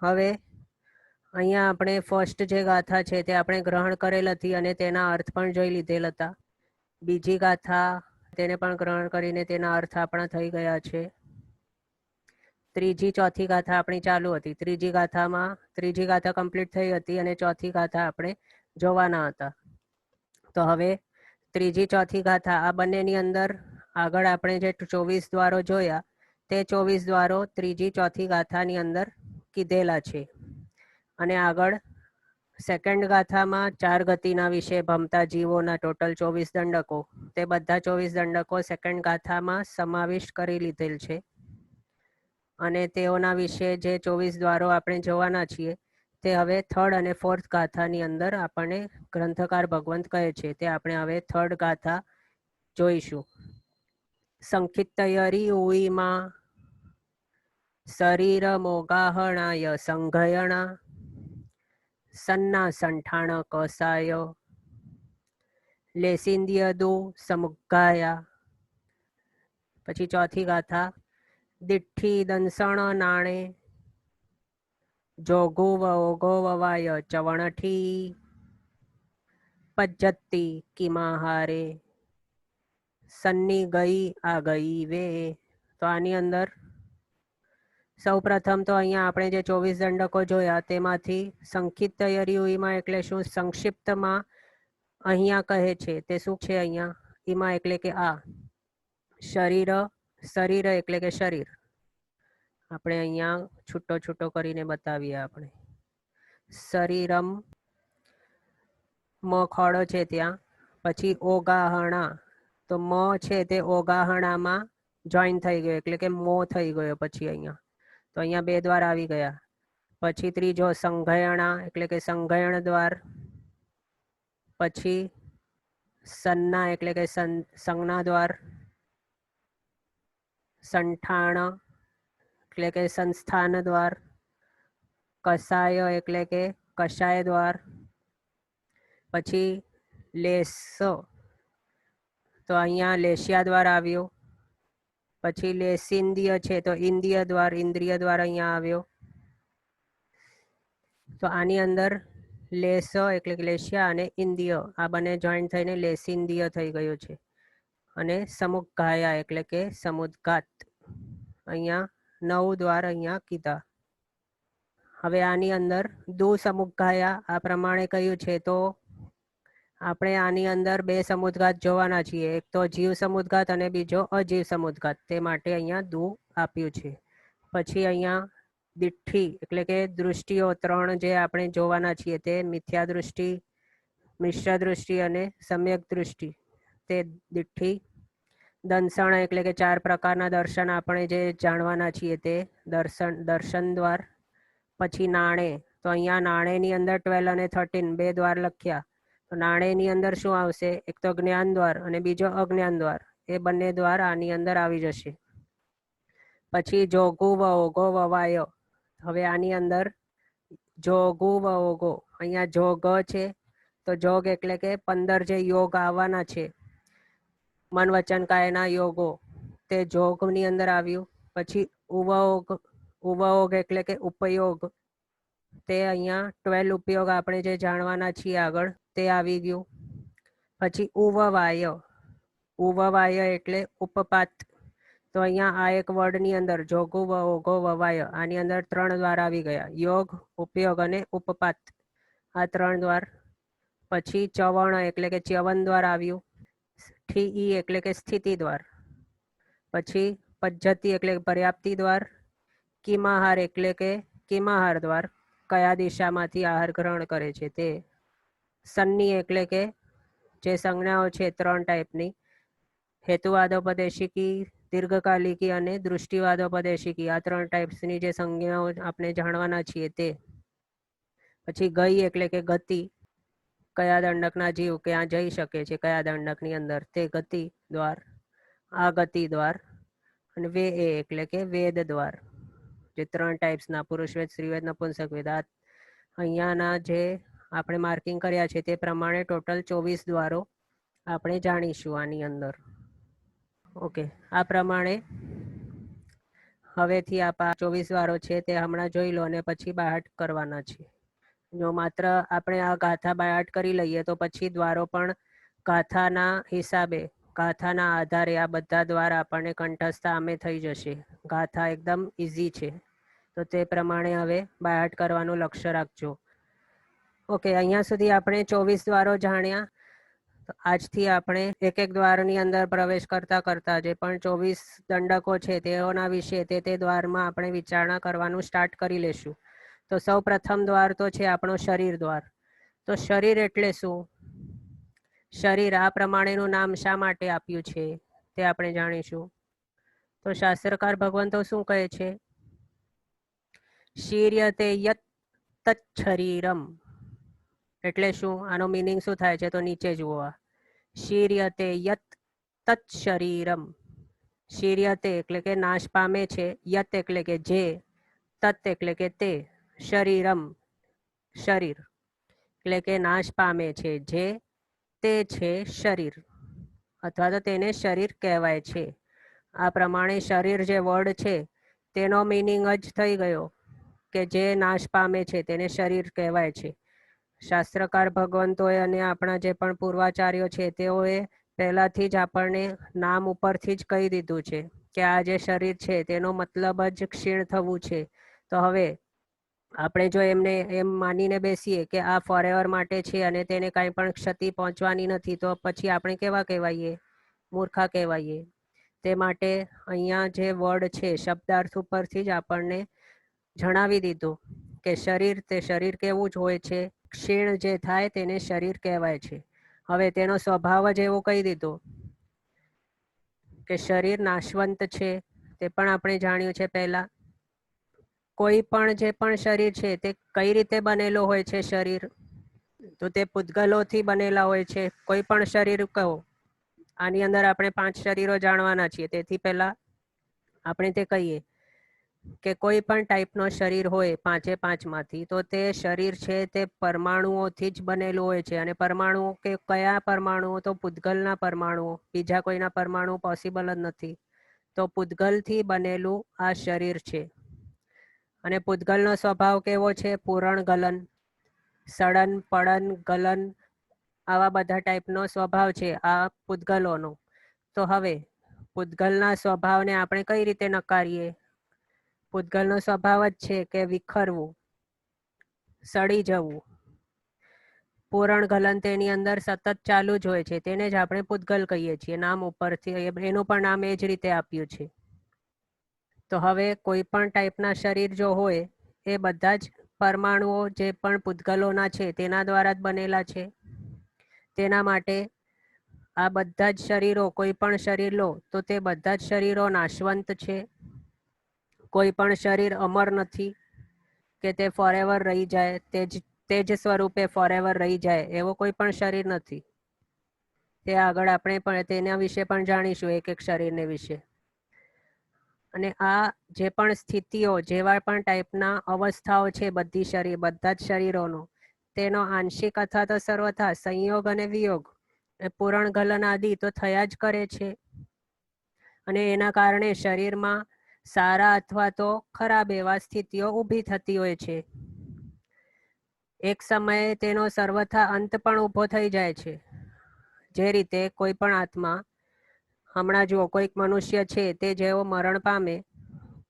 હવે અહીંયા આપણે ફર્સ્ટ જે ગાથા છે તે આપણે ગ્રહણ કરેલ હતી અને તેના અર્થ પણ જોઈ લીધેલ હતા. બીજી ગાથા તેને પણ ગ્રહણ કરીને તેના અર્થ આપણા થઈ ગયા છે. ત્રીજી ચોથી ગાથા આપણી ચાલુ હતી. ત્રીજી ગાથા કમ્પ્લીટ થઈ હતી અને ચોથી ગાથા આપણે જોવાના હતા. તો હવે ત્રીજી ચોથી ગાથા આ બંનેની અંદર આગળ આપણે જે 24 દ્વારો જોયા તે 24 દ્વારો ત્રીજી ચોથી ગાથાની અંદર કીધેલા છે. અને આગળ સેકન્ડ ગાથામાં 4 ગતિના વિશે ભમતા જીવોના ટોટલ 24 દંડકો, તે બધા 24 દંડકો સેકન્ડ ગાથામાં સમાવિષ્ટ કરી લીધેલ છે. અને તેઓના વિશે જે 24 દ્વારો આપણે જોવાના છીએ તે હવે થર્ડ અને ફોર્થ ગાથાની અંદર આપણને ગ્રંથકાર ભગવંત કહે છે. તે આપણે હવે થર્ડ ગાથા જોઈશું. સંખિતયરી ઉઈમાં શરીર મોગાહણાય સંઘયણા સન્ના સંઠાણ કસાય લેસિંદ્યદુ સમુગાયા. પછી ચોથી ગાથા, દિઠ્ઠી દંસણ નાણે જોગુ વોગો વવાય ચવણઠી પજ્જતી કિમાહારે સન્ની ગઈ આ ગઈ વે. તો આની અંદર સૌ પ્રથમ તો અહીંયા આપણે જે 24 દંડકો જોયા તેમાંથી સંખિતયરીમાં એટલે શું, સંક્ષિપ્તમાં અહીંયા કહે છે તે શું છે. અહીંયા ઈમાં એટલે કે આ શરીર એટલે કે શરીર. આપણે અહીંયા છૂટો કરીને બતાવીએ. આપણે શરીરમ મ ખોડો છે ત્યાં. પછી ઓગાહણા, તો મ છે તે ઓગાહણામાં જોઈન થઈ ગયો એટલે કે મો થઈ ગયો. પછી અહીંયા તો અહીંયા 2 દ્વાર આવી ગયા. પછી ત્રીજો સંઘયણા એટલે કે સંઘયણ દ્વાર. પછી સન્ના એટલે કે સંજ્ઞા દ્વાર. સંઠાણ એટલે કે સંસ્થાન દ્વાર. કસાય એટલે કે કષાય દ્વાર. પછી લેસો, તો અહીંયા લેશિયા દ્વાર આવ્યો. પછી લેસિંદ્ય છે તો ઇન્દ્રિય દ્વાર અહીંયા આવ્યો. તો આની અંદર લેસ એટલે કે લેશિયા અને ઇન્દ્રિય આ બંને જોઈન્ટ થઈને લેસિંદ્ય થઈ ગયું છે. અને સમુગાયા એટલે કે સમુદ્ગાત, અહીંયા 9 દ્વાર અહીંયા કીધા. હવે આની અંદર દુ સમુગાયા આ પ્રમાણે કહ્યું છે. તો આપણે આની અંદર 2 સમુદ્ગાત જોવાના છીએ. એક તો જીવ સમુદ્ગાત અને બીજો અજીવ સમુદ્ગાત. તે માટે અહીંયા દુ આપ્યું છે. પછી અહીંયા દિઠ્ઠી એટલે કે દૃષ્ટિઓ 3 જે આપણે જોવાના છીએ તે મિથ્યા દૃષ્ટિ, મિશ્ર દૃષ્ટિ અને સમ્યક દૃષ્ટિ, તે દિઠ્ઠી. દંસણ એટલે કે 4 પ્રકારના દર્શન આપણે જે જાણવાના છીએ તે દર્શન દ્વાર. પછી નાણે, તો અહીંયા નાણેની અંદર 12 અને 13 બે દ્વાર લખ્યા. તો નાણેની અંદર શું આવશે? એક તો જ્ઞાન દ્વાર અને બીજો અજ્ઞાન દ્વાર. એ બંને દ્વાર આની અંદર આવી જશે. પછી જોગુ વઓગો વવાયો. હવે આની અંદર જોગુ વઓગો, અહીંયા જોગ છે તો જોગ એટલે કે 15 જે યોગ આવવાના છે મન વચન કાયના યોગો, તે જોગની અંદર આવ્યું. પછી ઉવયોગ એટલે કે ઉપયોગ, તે અહીંયા 12 ઉપયોગ આપણે જે જાણવાના છીએ આગળ તે આવી ગયું. પછી ઉવવાય એટલે ઉપપાત. તો અહીંયા આ એક વર્ડની અંદર જોગુ વઓગો વવાય, આની અંદર 3 દ્વાર આવી ગયા: યોગ, ઉપયોગ અને ઉપપાત, આ 3 દ્વાર. પછી ચવણ એટલે કે ચ્યવન દ્વાર આવ્યું. ઠી એટલે કે સ્થિતિ દ્વાર. પછી પદ્ધતિ એટલે કે પર્યાપ્તિ દ્વાર. કિમાહાર એટલે કે કિમાહાર દ્વાર, કયા દિશામાંથી આહાર ગ્રહણ કરે છે તે. સન્ની એટલે કે જે સંજ્ઞાઓ છે 3 ટાઈપની: હેતુવાદોપદેશિકી, દીર્ઘકાલિકી અને દૃષ્ટિવાદોપદેશિકી, આ 3 ટાઈપ્સની જે સંજ્ઞાઓ આપણે જાણવાના છીએ તે. પછી ગઈ એટલે કે ગતિ, કયા દંડકના જીવ ક્યાં જઈ શકે છે કયા દંડકની અંદર, તે ગતિ દ્વાર. આ ગતિ દ્વાર. અને વે એટલે કે વેદ દ્વાર, જે 3 ટાઈપ્સના પુરુષવેદ, સ્ત્રીવેદ, નપુંસક વેદ. અહીંયાના જે આપણે માર્કિંગ કર્યા છે તે પ્રમાણે ટોટલ 24 દ્વારો આપણે જાણીશું આની અંદર. ઓકે, આ પ્રમાણે હવેથી આ 24 દ્વારો છે તે હમણાં જોઈ લો અને પછી બાહટ કરવાના છે. જો માત્ર આપણે આ ગાથા બાહટ કરી લઈએ તો પછી દ્વારો પણ ગાથાના હિસાબે, ગાથાના આધારે આ બધા દ્વાર આપણને કંઠસ્થ આમે થઈ જશે. ગાથા એકદમ ઇઝી છે, તો તે પ્રમાણે હવે બાહટ કરવાનું લક્ષ્ય રાખજો. ઓકે, અહીંયા સુધી આપણે 24 દ્વારો જાણ્યા. તો આજથી આપણે એક એક દ્વારની અંદર પ્રવેશ કરતા કરતા જે પણ 24 દંડકો છે તેઓના વિશે તે દ્વારમાં આપણે વિચારણા કરવાનું સ્ટાર્ટ કરી લેશું. તો સૌ પ્રથમ દ્વાર તો છે આપણો શરીર દ્વાર. તો શરીર એટલે શું? શરીર આ પ્રમાણેનું નામ શા માટે આપ્યું છે તે આપણે જાણીશું. તો શાસ્ત્રકાર ભગવંતો શું કહે છે? શીર્યતે યત તચ્છરીરમ એટલે શું? આનો મિનિંગ શું થાય છે? તો નીચે જુઓ. શીર્યતે યત તચ્છરીરમ. શીર્યતે એટલે કે નાશ પામે છે, યત એટલે કે જે, તત એટલે કે તે, શરીરમ શરીર એટલે કે નાશ પામે છે જે, તે છે શરીર, અથવા તો તેને શરીર કહેવાય છે. આ પ્રમાણે શરીર જે વર્ડ છે તેનો મિનિંગ જ થઈ ગયો કે જે નાશ પામે છે તેને શરીર કહેવાય છે. શાસ્ત્રકાર ભગવંતોએ અને આપણા જે પણ પૂર્વાચાર્યો છે તેઓએ પહેલાથી જ આપણને નામ ઉપરથી જ કહી દીધું છે કે આ જે શરીર છે તેનો મતલબ જ ક્ષીણ થવું છે. તો હવે આપણે જો એમને એમ માનીને બેસીએ કે આ ફોરએવર માટે છે અને તેને કાંઈ પણ ક્ષતિ પહોંચવાની નથી, તો પછી આપણે કેવા કહેવાઈએ? મૂર્ખા કહેવાઈએ. તે માટે અહીંયા જે વર્ડ છે શબ્દાર્થ ઉપરથી જ આપણને જણાવી દીધું કે શરીર તે શરીર કેવું જ હોય છે, ક્ષીણ જે થાય તેને શરીર કહેવાય છે. હવે તેનો સ્વભાવ જ એવો કહી દીધો કે શરીર નાશવંત છે, તે પણ આપણે જાણ્યું છે. પહેલા કોઈ પણ જે પણ શરીર છે તે કઈ રીતે બનેલો હોય છે શરીર? તો તે પૂતગલોથી બનેલા હોય છે. કોઈ પણ શરીર કહો. આની અંદર આપણે 5 શરીરો જાણવાના છીએ, તેથી પહેલા આપણે તે કહીએ કે કોઈ પણ ટાઈપનો શરીર હોય 5 માંથી, તો તે શરીર છે તે પરમાણુઓથી જ બનેલું હોય છે. અને પરમાણુઓ કે કયા પરમાણુઓ? તો પૂતગલના પરમાણુઓ, બીજા કોઈના પરમાણુ પોસિબલ જ નથી. તો પૂતગલથી બનેલું આ શરીર છે. અને પૂતગલનો સ્વભાવ કેવો છે? પૂરણ ગલન, સડન, પડન, ગલન, આવા બધા ટાઈપનો સ્વભાવ છે આ પૂતગલોનો. તો હવે પૂતગલના સ્વભાવને આપણે કઈ રીતે નકારીએ? પૂતગલનો સ્વભાવ જ છે કે વિખરવું, સડી જવું. પૂરણ ગલન તેની અંદર સતત ચાલુ જ હોય છે, તેને જ આપણે પૂતગલ કહીએ છીએ. નામ ઉપરથી એનું પણ નામ એ જ રીતે આપ્યું છે. તો હવે કોઈ પણ ટાઈપના શરીર જો હોય એ બધા જ પરમાણુઓ જે પણ પૂતગલોના છે તેના દ્વારા જ બનેલા છે. તેના માટે આ બધા જ શરીરો, કોઈ પણ શરીર લો તો તે બધા જ શરીરો નાશવંત છે. કોઈ પણ શરીર અમર નથી કે તે ફોરએવર રહી જાય, તે જ સ્વરૂપે ફોરએવર રહી જાય એવો કોઈ પણ શરીર નથી. તે આગળ આપણે પણ તેના વિશે પણ જાણીશું, એક એક શરીરને વિશે. અને આ જે પણ સ્થિતિઓ, જેવા પણ ટાઈપના અવસ્થાઓ છે બધા જ શરીરોનો, તેનો આંશિક અથવા તો સર્વથા સંયોગ અને વિયોગ, પૂરણ ગલન આદિ તો થયા જ કરે છે. અને એના કારણે શરીરમાં સારા અથવા તો ખરાબ એવા સ્થિતિઓ ઊભી થતી હોય છે. એક સમયે તેનો સર્વથા અંત પણ ઊભો થઈ જાય છે. જે રીતે કોઈ પણ આત્મા, હમણાં જુઓ કોઈક મનુષ્ય છે તે જેવો મરણ પામે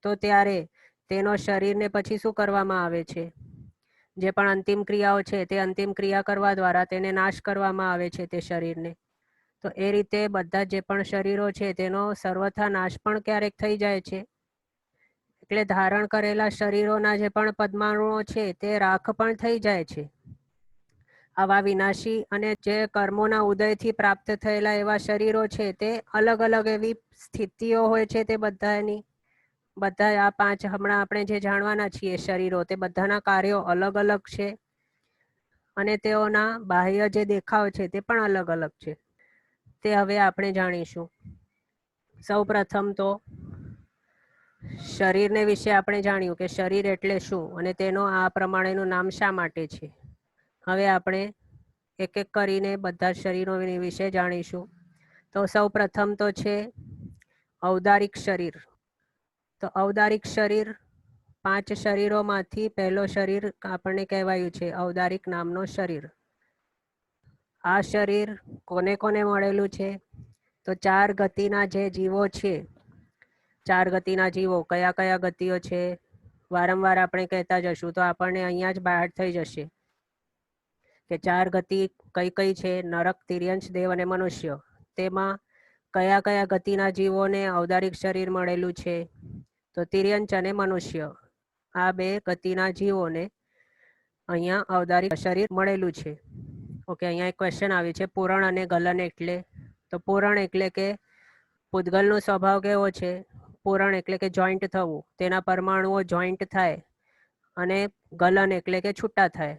તો ત્યારે તેનો શરીરને પછી શું કરવામાં આવે છે? જે પણ અંતિમ ક્રિયાઓ છે તે અંતિમ ક્રિયા કરવા દ્વારા તેને નાશ કરવામાં આવે છે તે શરીરને. તો એ રીતે બધા જે પણ શરીરો છે તેનો સર્વથા નાશ પણ ક્યારેક થઈ જાય છે. એટલે ધારણ કરેલા શરીરોના જે પણ પદ્માણુઓ છે તે રાખ પણ થઈ જાય છે. આવા વિનાશી અને જે કર્મોના ઉદયથી પ્રાપ્ત થયેલા એવા શરીરો છે તે અલગ અલગ એવી સ્થિતિઓ હોય છે તે બધાની. બધા આ 5 હમણાં આપણે જે જાણવાના છીએ શરીરો, તે બધાના કાર્યો અલગ અલગ છે. અને તેઓના બાહ્ય જે દેખાવ છે તે પણ અલગ અલગ છે. તે હવે આપણે જાણીશું. સૌ પ્રથમ તો શરીરને વિશે આપણે જાણ્યું કે શરીર એટલે શું અને તેનો આ પ્રમાણેનું નામ શા માટે છે. હવે આપણે એક એક કરીને બધા શરીરો વિશે જાણીશું. તો સૌ પ્રથમ તો છે ઔદારિક શરીર. તો ઔદારિક શરીર 5 શરીરોમાંથી પહેલો શરીર આપણને કહેવાયું છે ઔદારિક નામનો શરીર. આ શરીર કોને કોને મળેલું છે? તો 4 ગતિના જે જીવો છે, 4 ગતિના જીવો કયા કયા ગતિઓ છે વારંવાર આપણે કહેતા જશું તો આપણને અહીંયા જ બહાર થઈ જશે કે 4 ગતિ કઈ કઈ છે: નરક, તિર્યંશ, દેવ અને મનુષ્ય. તેમાં કયા કયા ગતિના જીવોને ઔદારિક શરીર મળેલું છે? તો તિર્યંશ અને મનુષ્ય, આ 2 ગતિના જીવોને અહીંયા ઔદારિક શરીર મળેલું છે. ઓકે, અહીંયા એક ક્વેશ્ચન આવ્યું છે, પૂરણ અને ગલન એટલે? તો પૂરણ એટલે કે પૂતગલનો સ્વભાવ કેવો છે? પૂરણ એટલે કે જોઈન્ટ થવું, તેના પરમાણુઓ જોઈન્ટ થાય. અને ગલન એટલે કે છૂટા થાય,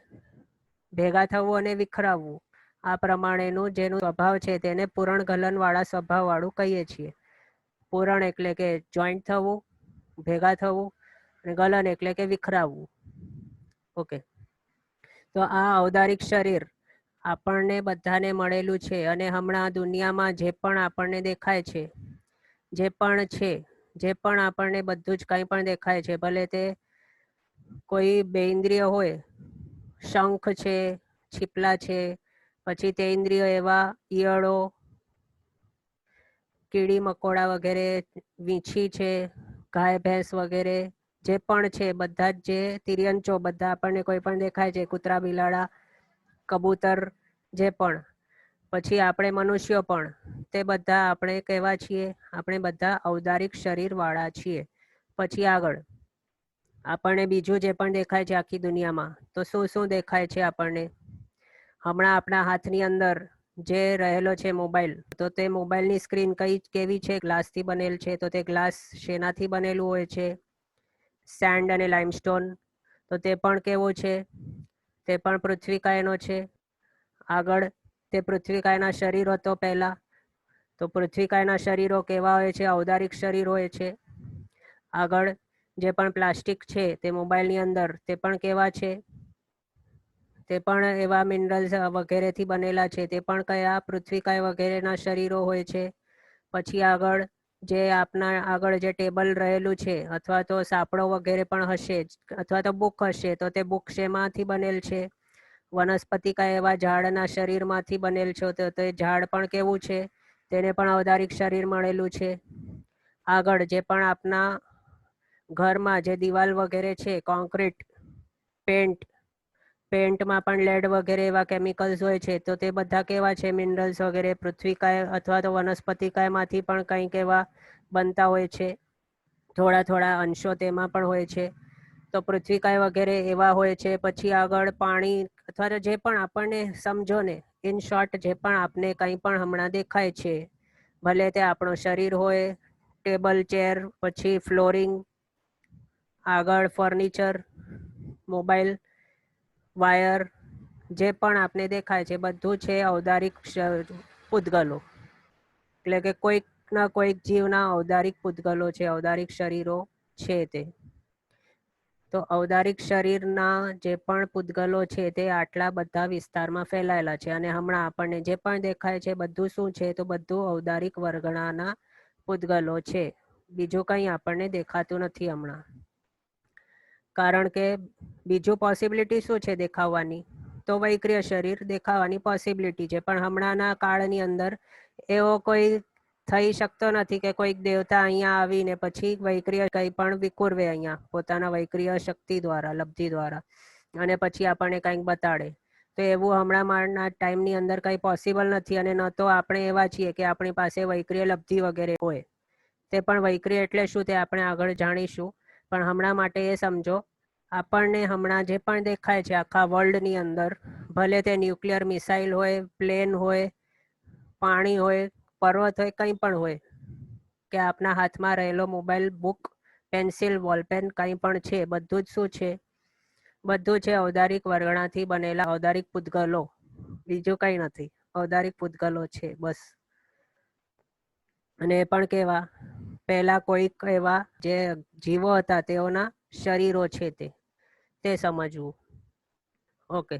ભેગા થવું અને વિખરાવવું. આ પ્રમાણેનું જેનું સ્વભાવ છે તેને પૂરણ ગલન વાળા સ્વભાવ વાળું કહીએ છીએ. પૂરણ એટલે કે જોઈન્ટ થવું, ભેગા થવું, અને ગલન એટલે કે વિખરાવવું. ઓકે, તો આ ઔદારિક શરીર આપણને બધાને મળેલું છે. અને હમણાં દુનિયામાં જે પણ આપણને દેખાય છે, જે પણ આપણને બધું જ કંઈ પણ દેખાય છે, ભલે તે કોઈ બેઇન્દ્રિય હોય, શંખ છે, છીપલા છે, પછી તે ઇન્દ્રિય એવા ઈયળો, કીડી મકોડા વગેરે, વીંછી છે, ગાય ભેંસ વગેરે જે પણ છે, બધા જ જે તિર્યંચો બધા આપણને કોઈ પણ દેખાય છે, કૂતરા બિલાડા કબૂતર જે પણ, પછી આપણે મનુષ્યો પણ, તે બધા આપણે કહેવા છીએ, આપણે બધા ઔદારિક શરીર વાળા છીએ. પછી આગળ આપણને બીજું જે પણ દેખાય છે આખી દુનિયામાં, તો શું શું દેખાય છે આપણને? હમણાં આપણા હાથની અંદર જે રહેલો છે મોબાઈલ, તો તે મોબાઈલની સ્ક્રીન કેવી છે? ગ્લાસથી બનેલ છે. તો તે ગ્લાસ શેનાથી બનેલું હોય છે? સેન્ડ અને લાઇમસ્ટોન. તો તે પણ કેવો છે? તે પણ પૃથ્વીકાયનો છે. આગળ તે પૃથ્વીકાયના શરીર હતો પહેલા, તો પૃથ્વીકાયના શરીરો કેવા હોય છે? ઔદારિક શરીર હોય છે. આગળ જે પણ પ્લાસ્ટિક છે તે મોબાઈલની અંદર, તે પણ કેવા છે? તે પણ એવા મિનરલ્સ વગેરેથી બનેલા છે. તે પણ કયા? પૃથ્વીકાય વગેરેના શરીરો હોય છે. પછી આગળ જે આપના આગળ જે ટેબલ રહેલું છે, અથવા તો સાપડો વગેરે પણ હશે, અથવા તો બુક હશે, તો તે બુક શેમાંથી બનેલ છે? વનસ્પતિકાય એવા ઝાડના શરીરમાંથી બનેલ છે. તો તે ઝાડ પણ કેવું છે? તેને પણ ઔદારિક શરીર મળેલું છે. આગળ જે પણ આપના ઘરમાં જે દિવાલ વગેરે છે, કોન્ક્રીટ, પેન્ટમાં પણ લેડ વગેરે એવા કેમિકલ્સ હોય છે. તો તે બધા કેવા છે? મિનરલ્સ વગેરે પૃથ્વીકાય અથવા તો વનસ્પતિકાયમાંથી પણ કંઈક એવા બનતા હોય છે. થોડા અંશો તેમાં પણ હોય છે. તો પૃથ્વીકાય વગેરે એવા હોય છે. પછી આગળ પાણી અથવા તો જે પણ આપણને સમજો ને, ઇન શોર્ટ જે પણ આપને કંઈ પણ હમણાં દેખાય છે, ભલે તે આપણું શરીર હોય, ટેબલ, ચેર, પછી ફ્લોરિંગ, આગળ ફર્નિચર, મોબાઈલ, વાયર, જે પણ આપને દેખાય છે બધું છે ઔદારિક પૂતગલો, એટલે કે કોઈકના કોઈક જીવના ઔદારિક પૂતગલો છે, ઔદારિક શરીરો છે તે. તો ઔદારિક શરીરના જે પણ પૂતગલો છે તે આટલા બધા વિસ્તારમાં ફેલાયેલા છે, અને હમણાં આપણને જે પણ દેખાય છે બધું શું છે, તો બધું ઔદારિક વર્ગણાના પૂતગલો છે. બીજું કંઈ આપણને દેખાતું નથી હમણાં, કારણ કે બીજું પોસિબિલિટી શું છે દેખાવાની, તો વૈક્રિય શરીર દેખાવાની પોસિબિલિટી છે. પણ હમણાંના કાળની અંદર એવો કોઈ થઈ શકતો નથી કે કોઈક દેવતા અહીંયા આવીને પછી વૈક્રિય કંઈ પણ વિકુરવે અહીંયા પોતાના વૈક્રિય શક્તિ દ્વારા, લબ્ધિ દ્વારા, અને પછી આપણને કંઈક બતાડે. તો એવું હમણાં ટાઈમની અંદર કંઈ પોસિબલ નથી, અને ન તો આપણે એવા છીએ કે આપણી પાસે વૈક્રિય લબ્ધિ વગેરે હોય. તે પણ વૈક્રિય એટલે શું તે આપણે આગળ જાણીશું, પણ હમણાં માટે એ સમજો, આપણને હમણાં જે પણ દેખાય છે આખા વર્લ્ડની અંદર, ભલે તે ન્યુક્લિયર મિસાઇલ હોય, પ્લેન હોય, પાણી હોય, પર્વત હોય, કંઈ પણ હોય, કે આપના હાથમાં રહેલો મોબાઈલ, બુક, પેન્સિલ, બોલપેન કંઈ પણ છે, બધું જ શું છે, બધું છે ઔદારિક વર્ગણાથી બનેલા ઔદારિક પૂતગલો, બીજું કંઈ નથી, ઔદારિક પૂતગલો છે બસ. અને એ પણ કેવા, પહેલા કોઈક એવા જે જીવો હતા તેઓના શરીરો છે તે સમજવું. ઓકે,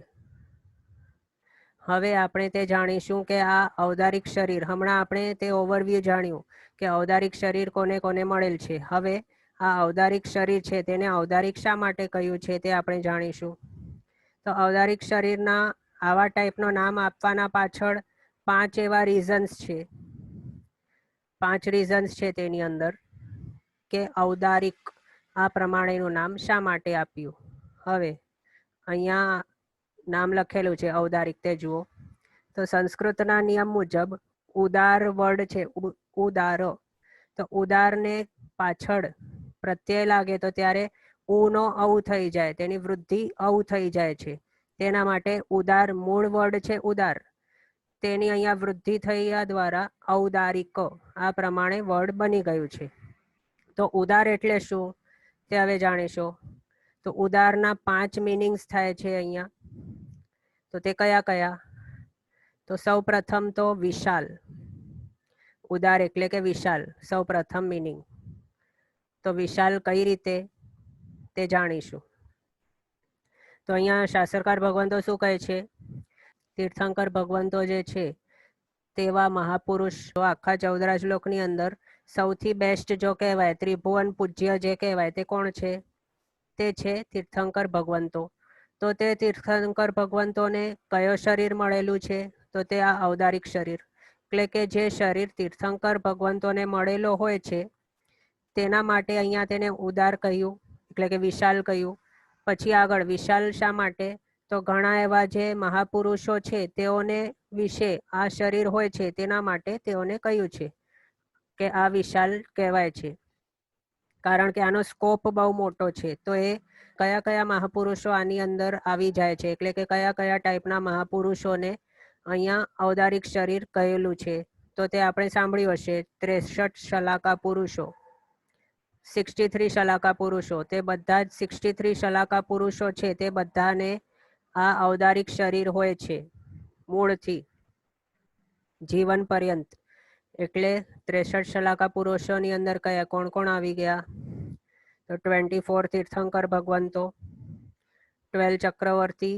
હવે આપણે તે જાણીશું કે આ ઔદારિક શરીર, હમણાં આપણે તે ઓવરવ્યૂ જાણ્યું કે ઔદારિક શરીર કોને કોને મળેલ છે. હવે આ ઔદારિક શરીર છે તેને ઔદારિક શા માટે કહ્યું છે તે આપણે જાણીશું. તો ઔદારિક શરીરના આવા ટાઈપનો નામ આપવાના પાછળ 5 એવા રીઝન્સ છે. 5 રીઝન્સ છે તેની અંદર કે ઔદારિક આ પ્રમાણેનું નામ શા માટે આપ્યું. હવે અહીંયા નામ લખેલું છે ઔદારિક, તે જુઓ. તો સંસ્કૃતના નિયમ મુજબ ઉદાર વર્ડ છે, ઉદાર, તો ઉદારને પાછળ પ્રત્યય લાગે તો ત્યારે ઉનો ઔ થઈ જાય, તેની વૃદ્ધિ ઔ થઈ જાય છે. તેના માટે ઉદાર મૂળ વર્ડ છે ઉદાર, તેની અહીંયા વૃદ્ધિ થયા દ્વારા ઔદારિક આ પ્રમાણે વર્ડ બની ગયું છે. તો ઉદાર એટલે શું તે હવે જાણીશું. તો ઉદારના 5 મિનિંગ્સ થાય છે અહીંયા. તો તે કયા કયા? તો સૌ પ્રથમ તો વિશાલ, ઉદાર એટલે કે વિશાલ, સૌ પ્રથમ મિનિંગ. તો વિશાલ કઈ રીતે તે જાણીશું. તો અહીંયા શાસ્ત્રકાર ભગવંતો શું કહે છે, તીર્થંકર ભગવંતો જે છે તેવા મહાપુરુષ આખા 14 શ્લોકની અંદર સૌથી બેસ્ટ જો કહેવાય, ત્રિભુવન પૂજ્ય જે કહેવાય તે કોણ છે, તે છે તીર્થંકર ભગવંતો. તો તે તીર્થંકર ભગવંતોને કયો શરીર મળેલું છે, તો તે આ ઔદારિક શરીર, એટલે કે જે શરીર તીર્થંકર ભગવંતોને મળેલો હોય છે તેના માટે અહીંયા તેને ઉદાર કહ્યું, એટલે કે વિશાલ કહ્યું. પછી આગળ વિશાલ શા માટે, તો ઘણા એવા જે મહાપુરુષો છે તેઓને વિશે આ શરીર હોય છે તેના માટે તેઓને કહ્યું છે કે આ વિશાલ કહેવાય છે, કારણ કે આનો સ્કોપ બહુ મોટો છે. તો એ કયા કયા મહાપુરુષો આની અંદર આવી જાય છે, એટલે કે કયા કયા ટાઈપના મહાપુરુષોને અહીંયા ઔદારિક શરીર કહેલું છે, તો તે આપણે સાંભળ્યું હશે. 63 શલાકા પુરુષો, 63 શલાકા પુરુષો, તે બધા જ 63 શલાકા પુરુષો છે તે બધાને આ ઔદારિક શરીર હોય છે મૂળથી જીવન પર્યંત. એટલે 63 શલાકા પુરુષોની અંદર કયા કોણ કોણ આવી ગયા, તો 24 તીર્થંકર ભગવંતો, 12 ચક્રવર્તી,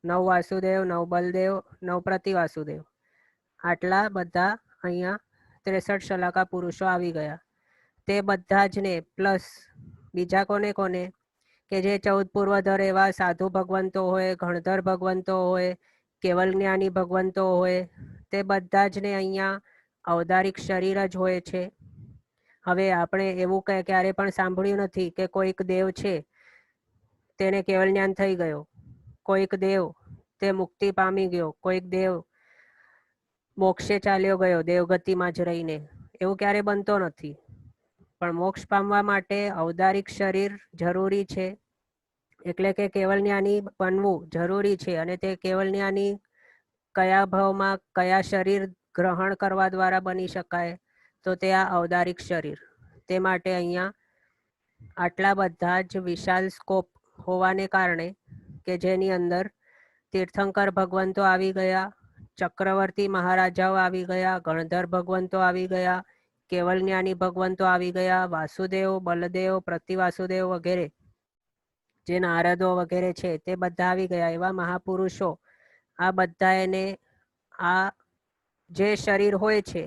9 વાસુદેવ, 9 બલદેવ, 9 પ્રતિવાસુદેવ, આટલા બધા અહીંયા 63 શલાકા પુરુષો આવી ગયા. તે બધા જ ને પ્લસ બીજા કોને કોને, કે જે 14 પૂર્વધર એવા સાધુ ભગવંતો હોય, ગણધર ભગવંતો હોય, કેવલ જ્ઞાની ભગવંતો હોય, તે બધા જ ને અહીંયા ઔદારિક શરીર જ હોય છે. હવે આપણે એવું ક્યારે પણ સાંભળ્યું નથી કે કોઈક દેવ છે તેને કેવલ જ્ઞાન થઈ ગયો, કોઈક દેવ તે મુક્તિ પામી ગયો, કોઈક દેવ મોક્ષે ચાલ્યો ગયો દેવગતિમાં જ રહીને, એવું ક્યારે બનતો નથી. પણ મોક્ષ પામવા માટે ઔદારિક શરીર જરૂરી છે, એટલે કે કેવલ જ્ઞાની બનવું જરૂરી છે. અને તે કેવલ જ્ઞાની કયા ભાવમાં કયા શરીર ગ્રહણ કરવા દ્વારા બની શકાય, તો તે આ ઔદારિક શરીર. તે માટે અહીંયા આટલા બધા જ વિશાલ સ્કોપ હોવાને કારણે કે જેની અંદર તીર્થંકર ભગવંતો આવી ગયા, ચક્રવર્તી મહારાજાઓ આવી ગયા, ગણધર ભગવંતો આવી ગયા, કેવલ જ્ઞાની ભગવંતો આવી ગયા, વાસુદેવ, બલદેવ, પ્રતિવાસુદેવ વગેરે જે નારદો વગેરે છે તે બધા આવી ગયા. એવા મહાપુરુષો આ બધા એને આ જે શરીર હોય છે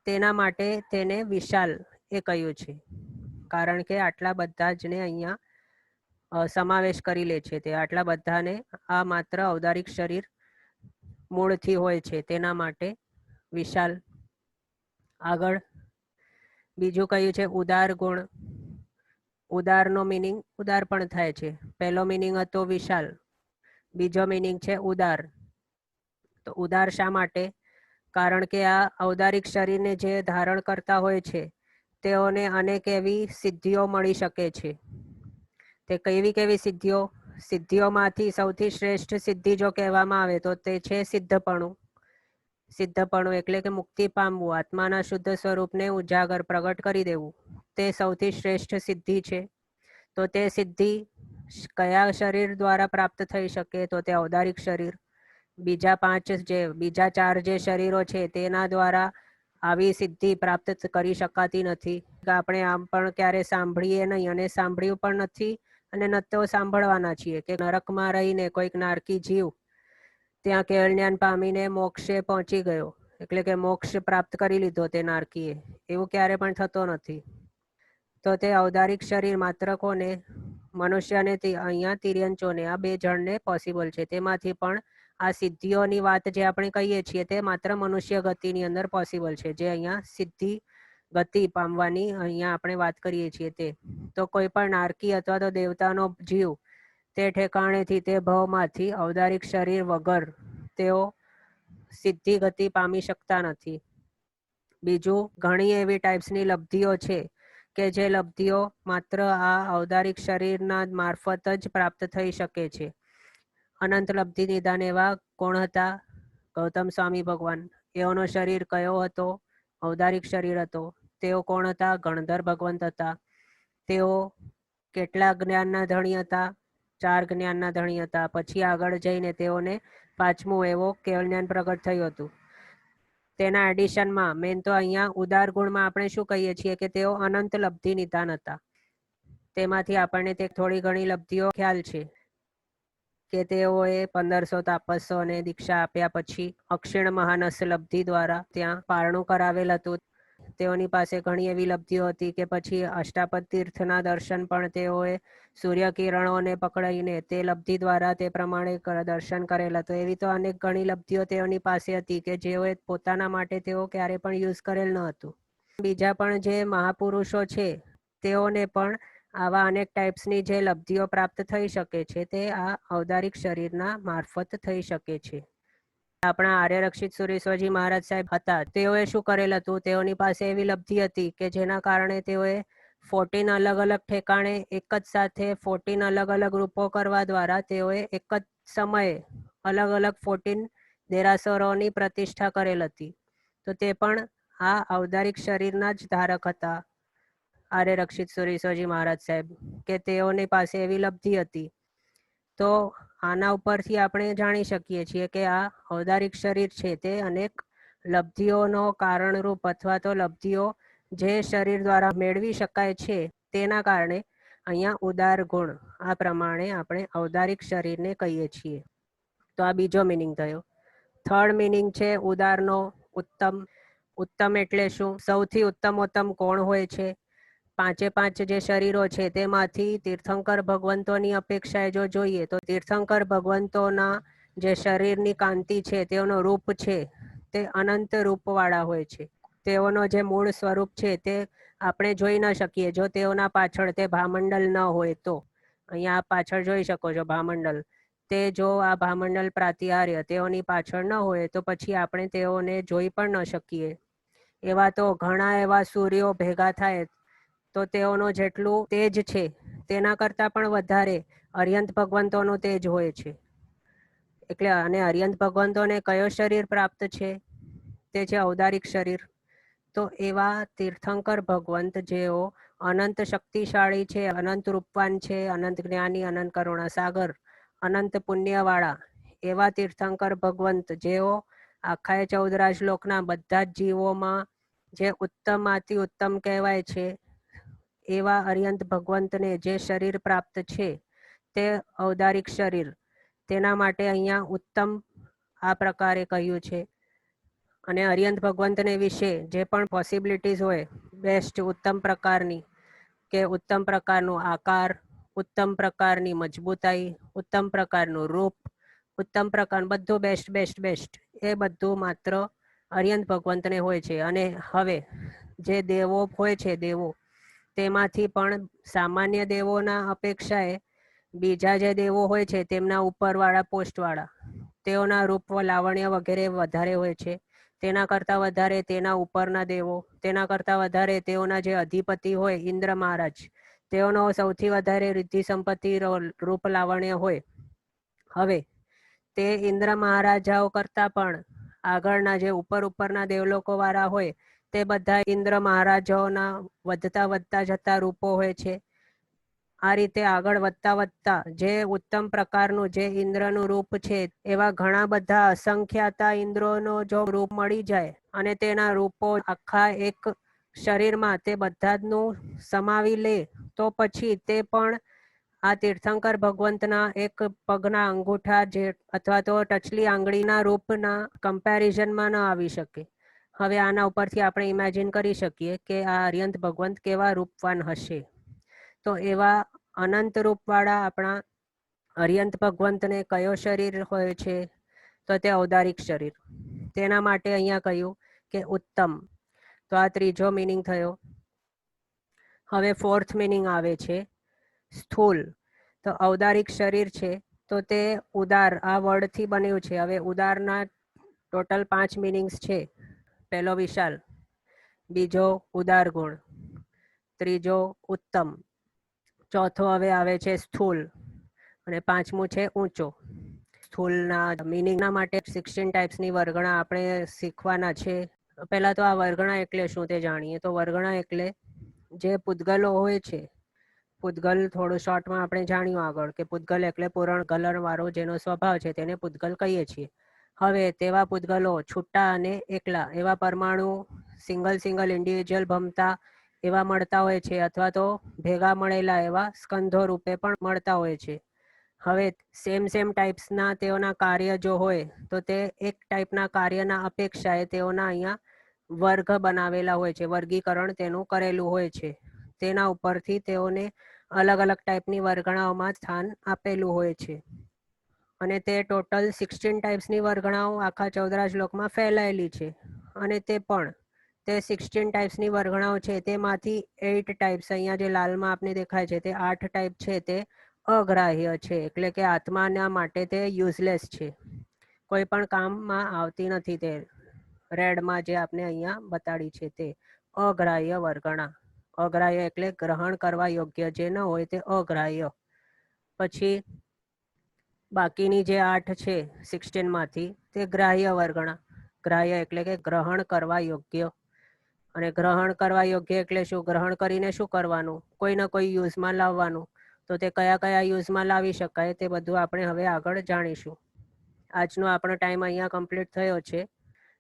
તેના માટે તેને વિશાલ એ કહ્યું છે, કારણ કે આટલા બધા જને અહીંયા સમાવેશ કરી લે છે. તે આટલા બધાને આ માત્ર ઔદારિક શરીર મૂળથી હોય છે તેના માટે વિશાલ. આગળ બીજું કહ્યું છે ઉદાર ગુણ. ઉદારનો મિનિંગ ઉદાર પણ થાય છે. પહેલો મિનિંગ હતો વિશાલ, બીજો મિનિંગ છે ઉદાર. તો ઉદાર શા માટે? કારણ કે આ ઔદારિક શરીરને જે ધારણ કરતા હોય છે તેઓને અનેક એવી સિદ્ધિઓ મળી શકે છે. તે કેવી કેવી સિદ્ધિઓ? સિદ્ધિઓમાંથી સૌથી શ્રેષ્ઠ સિદ્ધિ જો કહેવામાં આવે તો તે છે સિદ્ધપણું. સિદ્ધપણું એટલે કે મુક્તિ પામવું, આત્માના શુદ્ધ સ્વરૂપને ઉજાગર પ્રગટ કરી દેવું, તે સૌથી શ્રેષ્ઠ સિદ્ધિ છે. તો તે સિદ્ધિ કયા શરીર દ્વારા પ્રાપ્ત થઈ શકે? તો તે ઔદારિક શરીર. બીજા ચાર જે શરીરો છે તેના દ્વારા આવી સિદ્ધિ પ્રાપ્ત કરી શકાતી નથી. આપણે આમ પણ ક્યારે સાંભળીએ નહીં અને સાંભળ્યું પણ નથી અને ન તો સાંભળવાના છીએ કે નરકમાં રહીને કોઈક નારકી જીવ ત્યાં કેવળ જ્ઞાન પામીને મોક્ષે પહોંચી ગયો, એટલે કે મોક્ષ પ્રાપ્ત કરી લીધો તે નારકીએ. એવું ક્યારે પણ થતો નથી. તો તે ઔદારિક શરીર માત્ર કોને? મનુષ્ય અને અહીંયા તિર્યંચોને, આ બે જણને પોસિબલ છે. તેમાંથી પણ આ સિદ્ધિઓની વાત જે આપણે કહીએ છીએ તે માત્ર મનુષ્ય ગતિની અંદર પોસિબલ છે. જે અહીંયા સિદ્ધિ ગતિ પામવાની અહીંયા આપણે વાત કરીએ છીએ તે. તો કોઈ પણ નારકી અથવા તો દેવતાનો જીવ તે ઠેકાણેથી તે ભવમાંથી ઔદારિક શરીર વગર તેઓ સિદ્ધિ ગતિ પામી શકતા નથી. બીજું, ઘણી એવી ટાઈપ્સની લબ્ધિઓ છે કે જે લબ્ધિઓ માત્ર આ ઔદારિક શરીરના મારફત જ પ્રાપ્ત થઈ શકે છે. અનંત લબ્ધિ નિદાન એવા કોણ હતા? ગૌતમ સ્વામી ભગવાન. એઓનો શરીર કયો હતો? ઔદારિક શરીર હતો. તેઓ કોણ હતા? ગણધર ભગવંત હતા. તેઓ કેટલા જ્ઞાનના ધણી હતા? 4 જ્ઞાનના ધણી હતા. પછી આગળ જઈને તેઓને 5મું એવો કેવળ જ્ઞાન પ્રગટ થયું હતું. તેના એડિશનમાં મેન તો અહીંયા ઉદાર ગુણમાં આપણે શું કહીએ છીએ કે તેઓ અનંત લબ્ધિ નિદાન હતા. તેમાંથી આપણને તે થોડી ઘણી લબ્ધિઓ ખ્યાલ છે કે તેઓએ 1500 તાપસોને દીક્ષા આપ્યા પછી અક્ષીણ મહાનસ લબ્ધિ દ્વારા ત્યાં પારણું કરાવેલ હતું. તેઓની પાસે ઘણી એવી લબ્ધિઓ હતી કે પછી અષ્ટાપદ તીર્થના દર્શન પણ તેઓએ સૂર્યકિરણોને પકડાઈને તે લબ્ધિ દ્વારા તે પ્રમાણે દર્શન કરેલા. તો એવી તો અનેક ઘણી લબ્ધિઓ તેઓની પાસે હતી કે જેઓએ પોતાના માટે તેઓ ક્યારે પણ યુઝ કરેલ ન હતું. બીજા પણ જે મહાપુરુષો છે તેઓને પણ આવા અનેક ટાઈપ્સની જે લબ્ધિઓ પ્રાપ્ત થઈ શકે છે તે આ ઔદારિક શરીરના મારફત થઈ શકે છે. આપણા આર્યરક્ષિત સુરેશ્વરજી મહારાજ સાહેબ હતા, તેઓએ શું કરેલ હતું? તેઓની પાસે એવી લબ્ધિ હતી કે જેના કારણે તેઓએ 14 અલગ અલગ ઠેકાણે એક જ સાથે 14 અલગ અલગ રૂપો કરવા દ્વારા તેઓએ એક જ સમયે અલગ અલગ 14 દેરાસરોની પ્રતિષ્ઠા કરેલ હતી. તો તે પણ આ ઔદારિક શરીરના જ ધારક હતા આર્યરક્ષિત સુરેશ્વરજી મહારાજ સાહેબ, કે તેઓની પાસે એવી લબ્ધિ હતી. તો આના ઉપરથી આપણે જાણી શકીએ છીએ કે આ ઔદારિક શરીર છે તે અનેક લબ્ધિઓનો કારણરૂપ અથવા તો લબ્ધિઓ જે શરીર દ્વારા મેળવી શકાય છે તેના કારણે અહીંયા ઉદાર ગુણ આ પ્રમાણે આપણે ઔદારિક શરીરને કહીએ છીએ. તો આ બીજો મિનિંગ થયો. થર્ડ મિનિંગ છે ઉદારનો ઉત્તમ. ઉત્તમ એટલે શું? સૌથી ઉત્તમોત્તમ કોણ હોય છે? 5 જે શરીરો છે તેમાંથી તીર્થંકર ભગવંતોની અપેક્ષાએ જો જોઈએ તો તીર્થંકર ભગવંતોના જે શરીરની કાંતિ છે તેઓનો રૂપ છે તે અનંત રૂપવાળા હોય છે. તેઓનો જે મૂળ સ્વરૂપ છે તે આપણે જોઈ ન શકીએ જો તેઓના પાછળ તે ભામંડલ ન હોય તો. અહીંયા આપ પાછળ જોઈ શકો છો ભામંડલ. તે જો આ ભામંડલ પ્રાતિહાર્ય તેઓની પાછળ ન હોય તો પછી આપણે તેઓને જોઈ પણ ન શકીએ. એવા તો ઘણા એવા સૂર્યો ભેગા થાય તો તેઓનો જેટલું તેજ છે તેના કરતાં પણ વધારે અર્યંત ભગવંતોનું તેજ હોય છે. એટલે અને અર્યંત ભગવંતોને કયો શરીર પ્રાપ્ત છે? તે છે ઔદારિક શરીર. તો એવા તીર્થંકર ભગવંત જેઓ અનંત શક્તિશાળી છે, અનંત રૂપવાન છે, અનંત જ્ઞાની, અનંત કરુણા સાગર, અનંત પુણ્યવાળા એવા તીર્થંકર ભગવંત જેઓ આખા 14 રાજલોકના બધા જ જીવોમાં જે ઉત્તમમાંથી ઉત્તમ કહેવાય છે, એવા અરિયંત ભગવંતને જે શરીર પ્રાપ્ત છે તે ઔદારિક શરીર, તેના માટે અહીંયા ઉત્તમ આ પ્રકારે કહ્યું છે. અને અરિયંત ભગવંતને વિશે જે પણ પોસિબિલિટીઝ હોય બેસ્ટ ઉત્તમ પ્રકારની, કે ઉત્તમ પ્રકારનો આકાર, ઉત્તમ પ્રકારની મજબૂતાઈ, ઉત્તમ પ્રકારનું રૂપ, ઉત્તમ પ્રકારનું બધું બેસ્ટ બેસ્ટ બેસ્ટ એ બધું માત્ર અરિયંત ભગવંતને હોય છે. અને હવે જે દેવો હોય છે દેવો, તેમાંથી પણ સામાન્ય દેવોના અપેક્ષાએ બીજા જે દેવો હોય છે તેમના ઉપરવાળા પોસ્ટવાળા તેઓના રૂપ લાવણ્ય વગેરે વધારે હોય છે. તેના કરતાં વધારે તેના ઉપરના દેવો, તેના કરતાં વધારે તેઓના જે અધિપતિ હોય ઇન્દ્ર મહારાજ, તેઓનો સૌથી વધારે રિદ્ધિ સંપત્તિ રૂપ લાવણ્ય હોય. હવે તે ઇન્દ્ર મહારાજાઓ કરતાં પણ આગળના જે ઉપરના દેવલોકો વાળા હોય તે બધા ઇન્દ્ર મહારાજાઓના વધતા જતા રૂપો હોય છે. આ રીતે આગળ વધતા જે ઉત્તમ પ્રકારનું જે ઇન્દ્રનું રૂપ છે એવા ઘણા બધા અસંખ્યાતા ઇન્દ્રોનો જો રૂપ મળી જાય અને તેના રૂપો આખા એક શરીરમાં તે બધા જનું સમાવી લે તો પછી તે પણ આ તીર્થંકર ભગવંતના એક પગના અંગૂઠા જે અથવા તો ટચલી આંગળીના રૂપના કમ્પેરિઝનમાં ન આવી શકે. હવે આના ઉપરથી આપણે ઇમેજિન કરી શકીએ કે આ અરિયંત ભગવંત કેવા રૂપવાન હશે. તો એવા અનંત રૂપવાળા આપણા અરિયંત ભગવંતને કયો શરીર હોય છે? તો તે ઔદારિક શરીર. તેના માટે અહીંયા કહ્યું કે ઉત્તમ. તો આ ત્રીજો મિનિંગ થયો. હવે ફોર્થ મિનિંગ આવે છે સ્થૂલ. તો ઔદારિક શરીર છે તો તે ઉદાર આ વર્ડથી બન્યું છે. હવે ઉદારના ટોટલ 5 મિનિંગ્સ છે. પહેલો વિશાલ, બીજો ઉદાર ગુણ, ત્રીજો ઉત્તમ, ચોથો હવે આવે છે સ્થૂલ અને પાંચમું છે ઊંચો. સ્થૂલના મિનિંગના માટે 16 ટાઈપ્સની વર્ગણા આપણે શીખવાના છે. પહેલા તો આ વર્ગણા એટલે શું તે જાણીએ. તો વર્ગણા એટલે જે પૂતગલો હોય છે, પૂતગલ થોડું શોર્ટમાં આપણે જાણ્યું આગળ કે પૂતગલ એટલે પૂરણ ગલણ વાળો જેનો સ્વભાવ છે તેને પૂતગલ કહીએ છીએ. હવે તેવા પૂતગલો છૂટા અને એકલા એવા પરમાણુ સિંગલ ઇન્ડિવિજ્યુઅલ ભમતા એવા મળતા હોય છે, અથવા તો ભેગા મળેલા એવા સ્કંધો રૂપે પણ મળતા હોય છે. હવે સેમ ટાઈપ્સના તેઓના કાર્ય જો હોય તો તે એક ટાઈપના કાર્યના અપેક્ષાએ તેઓના અહીંયા વર્ગ બનાવેલા હોય છે, વર્ગીકરણ તેનું કરેલું હોય છે. તેના ઉપરથી તેઓને અલગ ટાઈપની વર્ગણાઓમાં સ્થાન આપેલું હોય છે. અને તે ટોટલ 16 ટાઈપ્સની વર્ગણાઓ આખા 14 રાજલોકમાં ફેલાયેલી છે. અને તે 16 ટાઈપ્સની વર્ગણાઓ છે તેમાંથી 8 ટાઈપ્સ અહીંયા જે લાલમાં આપને દેખાય છે તે 8 ટાઈપ છે તે અગ્રાહ્ય છે, એટલે કે આત્માના માટે તે યુઝલેસ છે, કોઈ પણ કામમાં આવતી નથી. તે રેડમાં જે આપને અહીંયા બતાડી છે તે અગ્રાહ્ય વર્ગણા. અગ્રાહ્ય એટલે ગ્રહણ કરવા યોગ્ય જે ન હોય તે અગ્રાહ્ય. પછી બાકીની જે 8 છે 16 માંથી તે ગ્રાહ્ય વર્ગણા. ગ્રાહ્ય એટલે કે ગ્રહણ કરવા યોગ્ય. અને ગ્રહણ કરવા યોગ્ય એટલે શું? ગ્રહણ કરીને શું કરવાનું? કોઈ ને કોઈ યુઝમાં લાવવાનું. તો તે કયા યુઝમાં લાવી શકાય તે બધું આપણે હવે આગળ જાણીશું. આજનો આપણો ટાઈમ અહીંયા કમ્પ્લીટ થયો છે.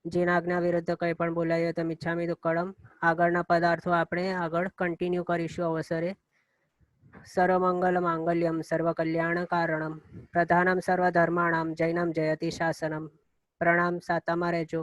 જીનાજ્ઞા વિરુદ્ધ કંઈ પણ બોલાયો તો મિચ્છામિ દુક્કડમ. આગળના પદાર્થો આપણે આગળ કન્ટિન્યુ કરીશું અવસરે. સર્વમંગલ માંગલ્યમ સર્વકલ્યાણ કારણમ પ્રધાનમ સર્વધર્માણામ જૈનમ જયતિ શાસનમ. પ્રણામ. સાતામાં રહેજો.